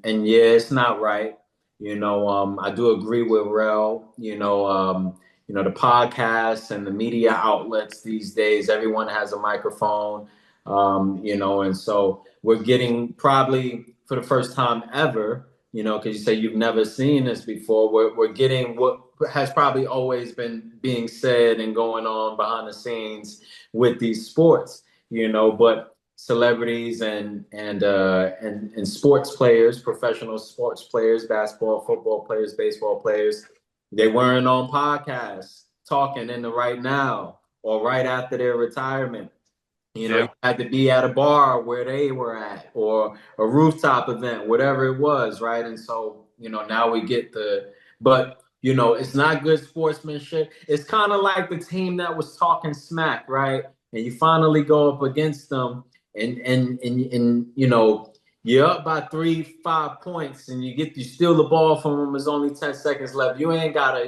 S3: yeah, it's not right. I do agree with Rel, the podcasts and the media outlets these days, everyone has a microphone, and so we're getting probably for the first time ever, because you say you've never seen this before. We're getting what has probably always been being said and going on behind the scenes with these sports, but celebrities and sports players, professional sports players, basketball, football players, baseball players, they weren't on podcasts talking in the right now or right after their retirement. You had to be at a bar where they were at or a rooftop event, whatever it was, right? And so, now we get but it's not good sportsmanship. It's kind of like the team that was talking smack, right? And you finally go up against them and you're up by 3-5 points and you steal the ball from them. There's only 10 seconds left. You ain't gotta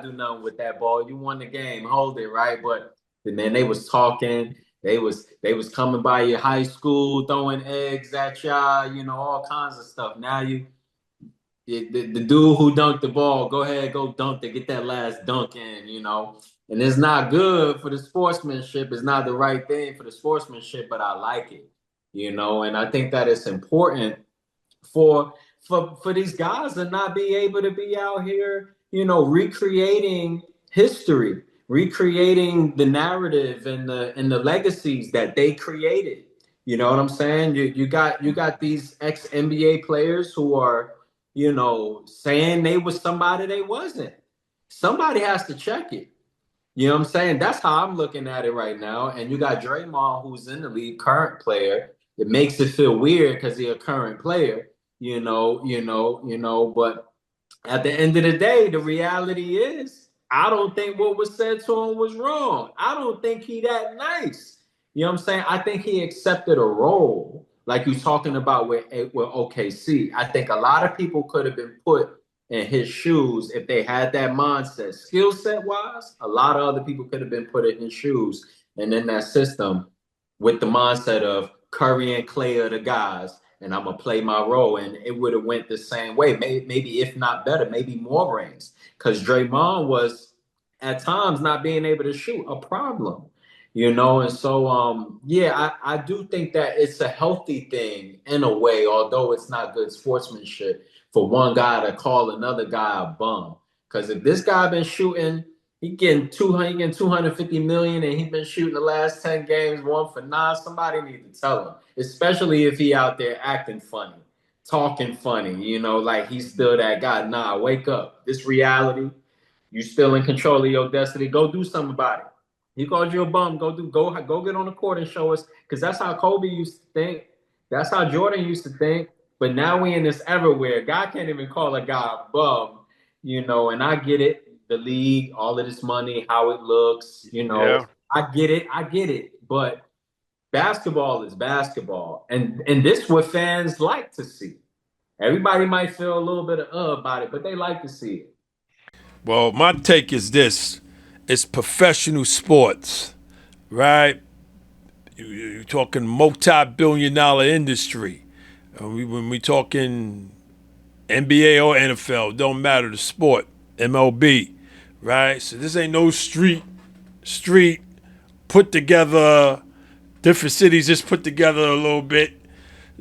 S3: do nothing with that ball. You won the game, hold it, right? But man, they was talking. They was coming by your high school, throwing eggs at y'all, all kinds of stuff. Now the dude who dunked the ball, go ahead, go dunk to get that last dunk in, And it's not good for the sportsmanship. It's not the right thing for the sportsmanship, but I like it, And I think that it's important for these guys to not be able to be out here, recreating history, recreating the narrative and the legacies that they created. You know what I'm saying? You got these ex-NBA players who are, saying they was somebody they wasn't. Somebody has to check it. You know what I'm saying? That's how I'm looking at it right now. And you got Draymond, who's in the league, current player. It makes it feel weird because he's a current player, but at the end of the day, the reality is, I don't think what was said to him was wrong. I don't think he that nice. You know what I'm saying? I think he accepted a role like you're talking about with OKC. I think a lot of people could have been put in his shoes if they had that mindset. Skill set wise, a lot of other people could have been put in his shoes and in that system with the mindset of Curry and Clay are the guys, and I'm going to play my role. And it would have went the same way, maybe if not better, maybe more rings. Because Draymond was, at times, not being able to shoot a problem, And so, I do think that it's a healthy thing in a way, although it's not good sportsmanship for one guy to call another guy a bum. Because if this guy been shooting, he getting 250 million, and he been shooting the last 10 games 1 for 9. Somebody need to tell him, especially if he out there acting funny, talking funny, like he's still that guy. Nah, wake up. This reality. You still in control of your destiny. Go do something about it. He called you a bum. Go get on the court and show us. Because that's how Kobe used to think. That's how Jordan used to think. But now we in this era where God can't even call a guy a bum, and I get it. The league, all of this money, how it looks, I get it. But basketball is basketball. And this is what fans like to see. Everybody might feel a little bit of about it, but they like to see it.
S1: Well, my take is this. It's professional sports, right? You're talking multi-billion-dollar industry. When we talking NBA or NFL, don't matter the sport, MLB, right? So this ain't no street put together, different cities just put together a little bit,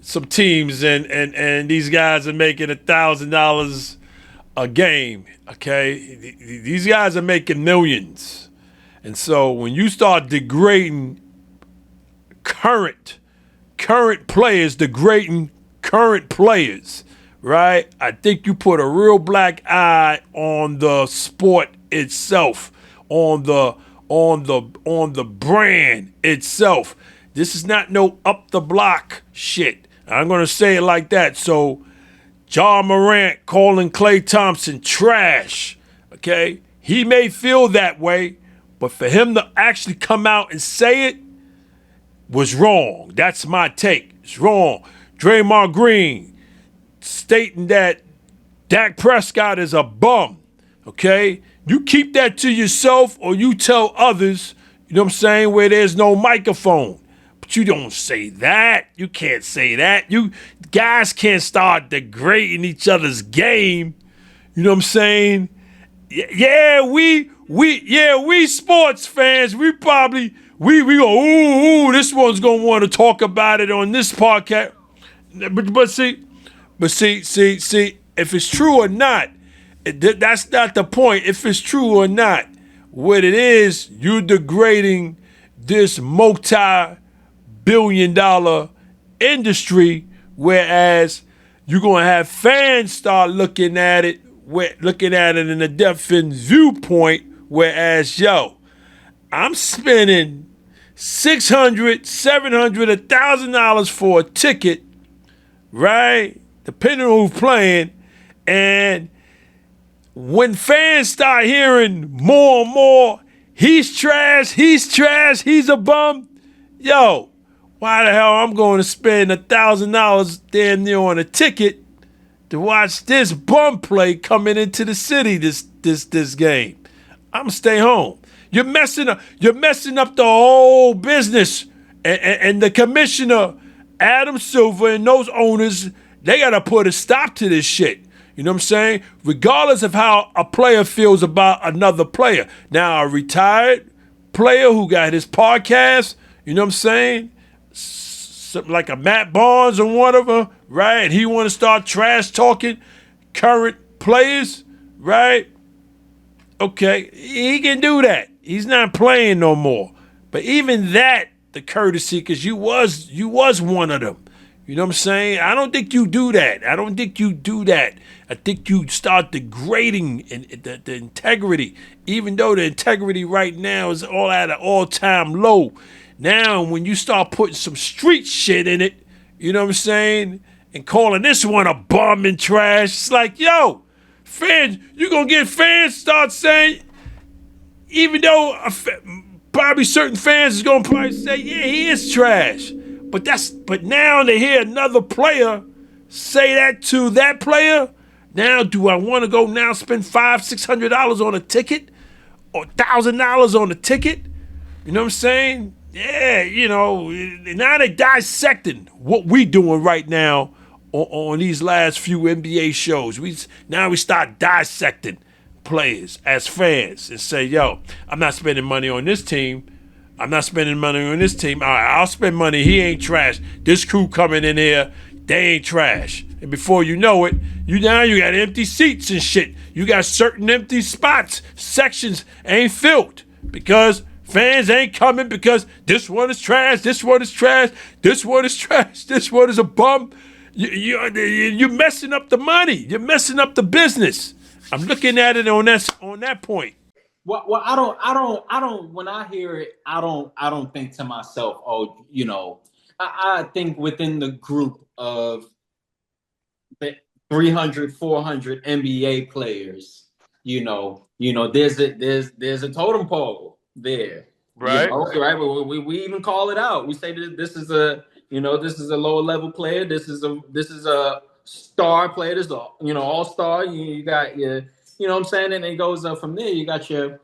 S1: some teams, and these guys are making $1,000 a game, okay? These guys are making millions. And so when you start degrading current players, right? I think you put a real black eye on the sport itself, on the brand itself. This is not no up the block shit. I'm gonna say it like that. So Ja Morant calling Klay Thompson trash, okay? He may feel that way, but for him to actually come out and say it was wrong. That's my take. It's wrong. Draymond Green stating that Dak Prescott is a bum, okay? You keep that to yourself or you tell others, you know what I'm saying, where there's no microphone. But you don't say that. You can't say that. You guys can't start degrading each other's game. You know what I'm saying? We sports fans, we go, this one's gonna want to talk about it on this podcast. But see, But see, if it's true or not, that's not the point. If it's true or not, what it is, you're degrading this multi-billion-dollar industry, whereas you're gonna have fans start looking at it, in a different viewpoint. Whereas, yo, I'm spending $600, $700, $1,000 for a ticket, right? Depending on who's playing. And when fans start hearing more and more, he's trash, he's a bum, yo, why the hell I'm going to spend $1,000 damn near on a ticket to watch this bum play coming into the city this game? I'm stay home. You're messing up the whole business. And the commissioner, Adam Silver, and those owners, they gotta put a stop to this shit. You know what I'm saying? Regardless of how a player feels about another player. Now, a retired player who got his podcast, you know what I'm saying? Something like a Matt Barnes or whatever, right? And he want to start trash talking current players, right? Okay, he can do that. He's not playing no more. But even that, the courtesy, because you was one of them. You know what I'm saying? I don't think you do that. I think you start degrading the integrity, even though the integrity right now is all at an all-time low. Now, when you start putting some street shit in it, you know what I'm saying, and calling this one a bum and trash, it's like, yo, fans, you gonna get fans start saying, even though probably certain fans is gonna probably say, yeah, he is trash. But now they hear another player say that to that player. Now, do I want to go now spend $500-$600 on a ticket or $1,000 on a ticket? You know what I'm saying? Yeah, you know. Now they dissecting what we doing right now on these last few NBA shows. We start dissecting players as fans and say, yo, I'm not spending money on this team. All right, I'll spend money. He ain't trash. This crew coming in here, they ain't trash. And before you know it, you got empty seats and shit. You got certain empty spots, sections ain't filled because fans ain't coming because this one is trash, this one is trash, this one is trash, this one is a bum. You're messing up the money. You're messing up the business. I'm looking at it on that point.
S3: Well, I don't. When I hear it, I don't think to myself, oh, you know, I think within the group of the 300, 400 NBA players, you know, there's a totem pole there,
S4: right?
S3: You know, right. We even call it out. We say that this is a lower level player. This is a star player. This is a all star. You got your. You know what I'm saying? And it goes up from there. You got your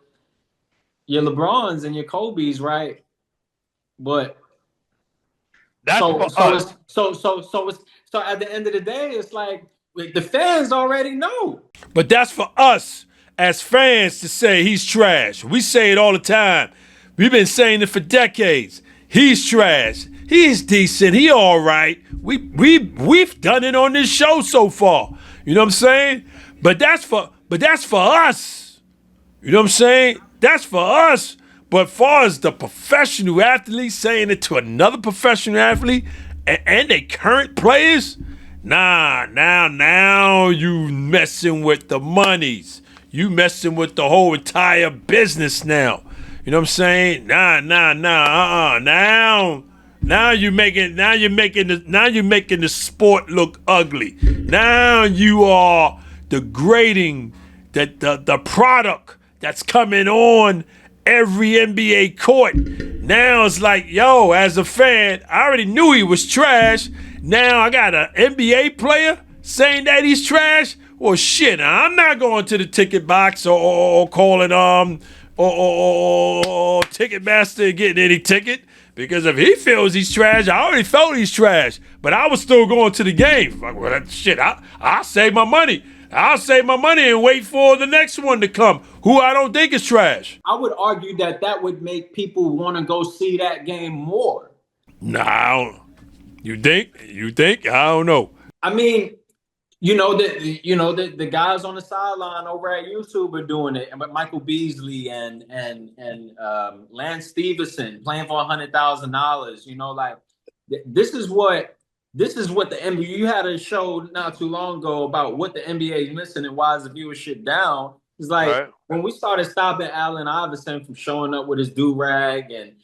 S3: LeBrons and your Kobe's, right? But
S4: that's
S3: so at the end of the day, it's like the fans already know.
S1: But that's for us as fans to say he's trash. We say it all the time. We've been saying it for decades. He's trash. He's decent. He all right. We've done it on this show so far. You know what I'm saying? But that's for us. You know what I'm saying? That's for us. But far as the professional athlete saying it to another professional athlete and they current players, now you messing with the monies. You messing with the whole entire business now. You know what I'm saying? Now you're making the sport look ugly. Now you are degrading the product that's coming on every NBA court. Now it's like, yo, as a fan, I already knew he was trash. Now I got an NBA player saying that he's trash. Well, shit, I'm not going to the ticket box or calling or Ticketmaster and getting any ticket. Because if he feels he's trash, I already felt he's trash. But I was still going to the game. Well, shit, I'll save my money. I'll save my money and wait for the next one to come, who I don't think is trash.
S3: I would argue that would make people want to go see that game more.
S1: Nah, you think? I don't know.
S3: I mean, The guys on the sideline over at YouTube are doing it, but Michael Beasley and Lance Stevenson playing for $100,000. This is what the NBA. You had a show not too long ago about what the NBA is missing and why is the viewership down. It's like
S4: Right.
S3: when we started stopping Allen Iverson from showing up with his do-rag and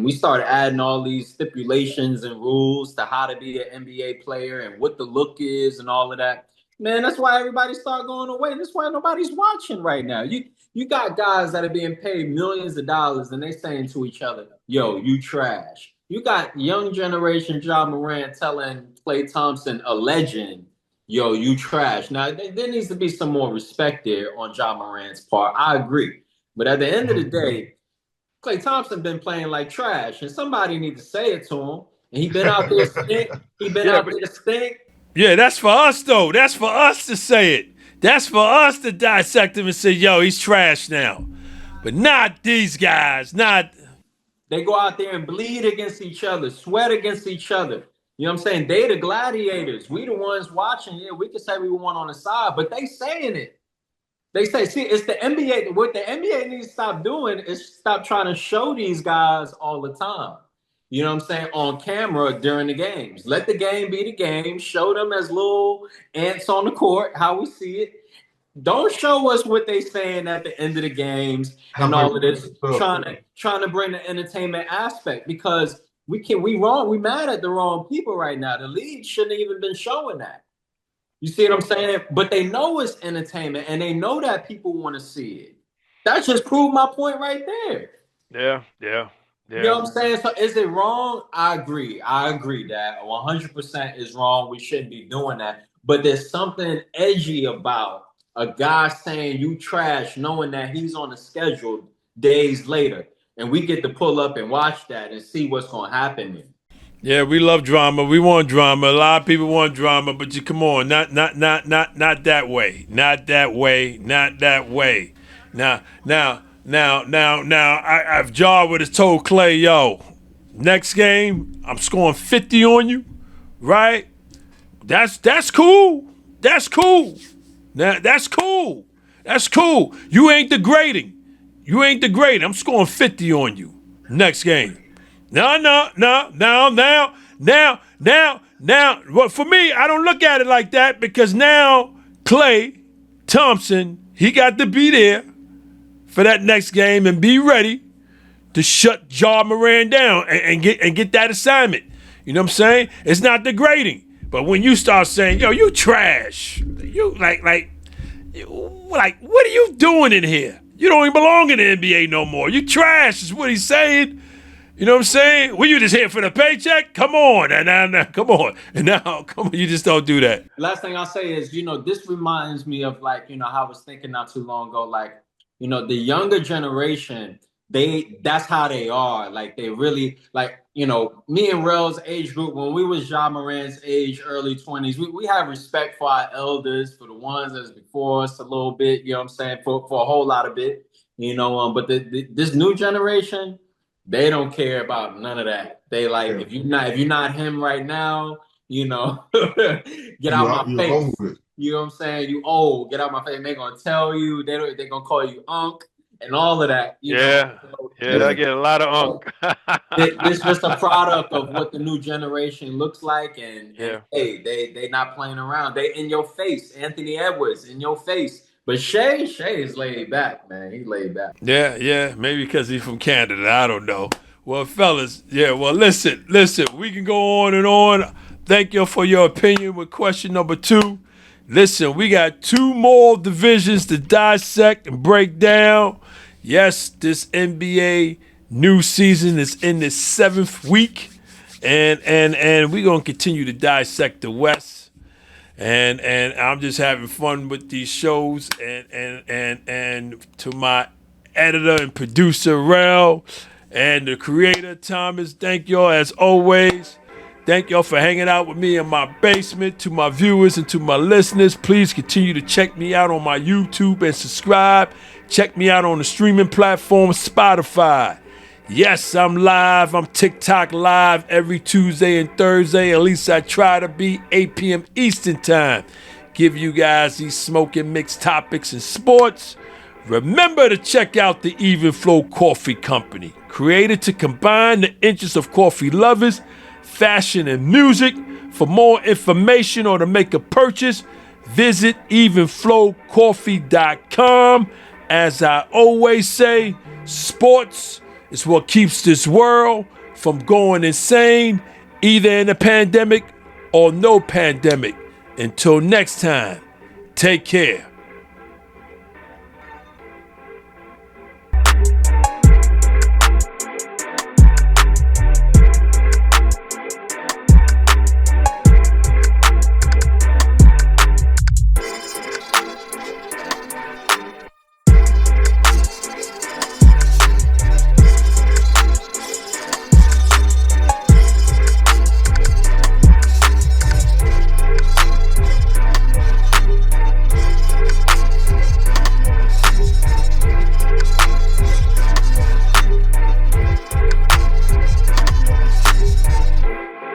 S3: we started adding all these stipulations and rules to how to be an NBA player and what the look is and all of that. Man, that's why everybody started going away. That's why nobody's watching right now. You got guys that are being paid millions of dollars and they saying to each other, yo, you trash. You got young generation Ja Morant telling Klay Thompson, a legend, yo, you trash. Now, there needs to be some more respect there on Ja Morant's part. I agree. But at the end of the day, Klay Thompson been playing like trash, and somebody need to say it to him. And he been out there stink. He been out there to stink.
S1: Yeah, that's for us, though. That's for us to say it. That's for us to dissect him and say, yo, he's trash now. But not these guys.
S3: They go out there and bleed against each other, sweat against each other. You know what I'm saying? They the gladiators. We the ones watching. Yeah, we can say we want on the side, but they saying it. They say, see, it's the NBA. What the NBA needs to stop doing is stop trying to show these guys all the time. You know what I'm saying? On camera during the games. Let the game be the game. Show them as little ants on the court, how we see it. Don't show us what they saying at the end of the games and all of this, trying to bring the entertainment aspect, because we mad at the wrong people right now. The league shouldn't even been showing that. You see what I'm saying? But they know it's entertainment and they know that people want to see it. That just proved my point right there.
S4: Yeah.
S3: You know what I'm saying? So is it wrong? I agree that 100% is wrong. We shouldn't be doing that. But there's something edgy about a guy saying you trash, knowing that he's on the schedule days later. And we get to pull up and watch that and see what's going to happen there.
S1: Yeah, we love drama. We want drama. A lot of people want drama, but you come on, not that way. Not that way. Not that way. Now, if Ja would have told Klay, yo, next game, I'm scoring 50 on you, right? That's cool. That's cool. Now, that's cool. That's cool. You ain't degrading. I'm scoring 50 on you next game. No. Well, for me, I don't look at it like that, because now Klay Thompson, he got to be there for that next game and be ready to shut Ja Morant down and get that assignment. You know what I'm saying? It's not degrading. But when you start saying, yo, you trash, you like what are you doing in here? You don't even belong in the NBA no more. You trash is what he's saying. You know what I'm saying? Were you just here for the paycheck? Come on. Come on. You just don't do that.
S3: Last thing I'll say is, this reminds me of how I was thinking not too long ago, the younger generation, that's how they are. Like, they really, me and Rel's age group, when we was Ja Morant's age, early 20s, we have respect for our elders, for the ones that's before us a little bit, you know what I'm saying, for a whole lot of it, but this new generation, they don't care about none of that. They if you're not him right now, get out my face. You know what I'm saying? You old, get out my face. And they're gonna tell you, they're gonna call you Unc and all of that.
S4: I get a lot of Unc.
S3: It's just a product of what the new generation looks like, and hey, they not playing around. They in your face. Anthony Edwards in your face. But Shea is laid back, man. He laid back.
S1: Yeah. Maybe because he's from Canada. I don't know. Well, fellas, listen. We can go on and on. Thank you for your opinion with question number 2. Listen, we got 2 more divisions to dissect and break down. Yes, this NBA new season is in its 7th week. And we're going to continue to dissect the West. And I'm just having fun with these shows, and to my editor and producer Rel, and the creator Thomas, thank y'all as always. Thank y'all for hanging out with me in my basement. To my viewers and to my listeners, please continue to check me out on my YouTube and subscribe. Check me out on the streaming platform Spotify. Yes, I'm live. I'm TikTok live every Tuesday and Thursday. At least I try to be 8 p.m. Eastern time. Give you guys these smoking mixed topics and sports. Remember to check out the Even Flow Coffee Company, created to combine the interests of coffee lovers, fashion, and music. For more information or to make a purchase, visit evenflowcoffee.com. As I always say, sports is what keeps this world from going insane, either in a pandemic or no pandemic. Until next time, take care.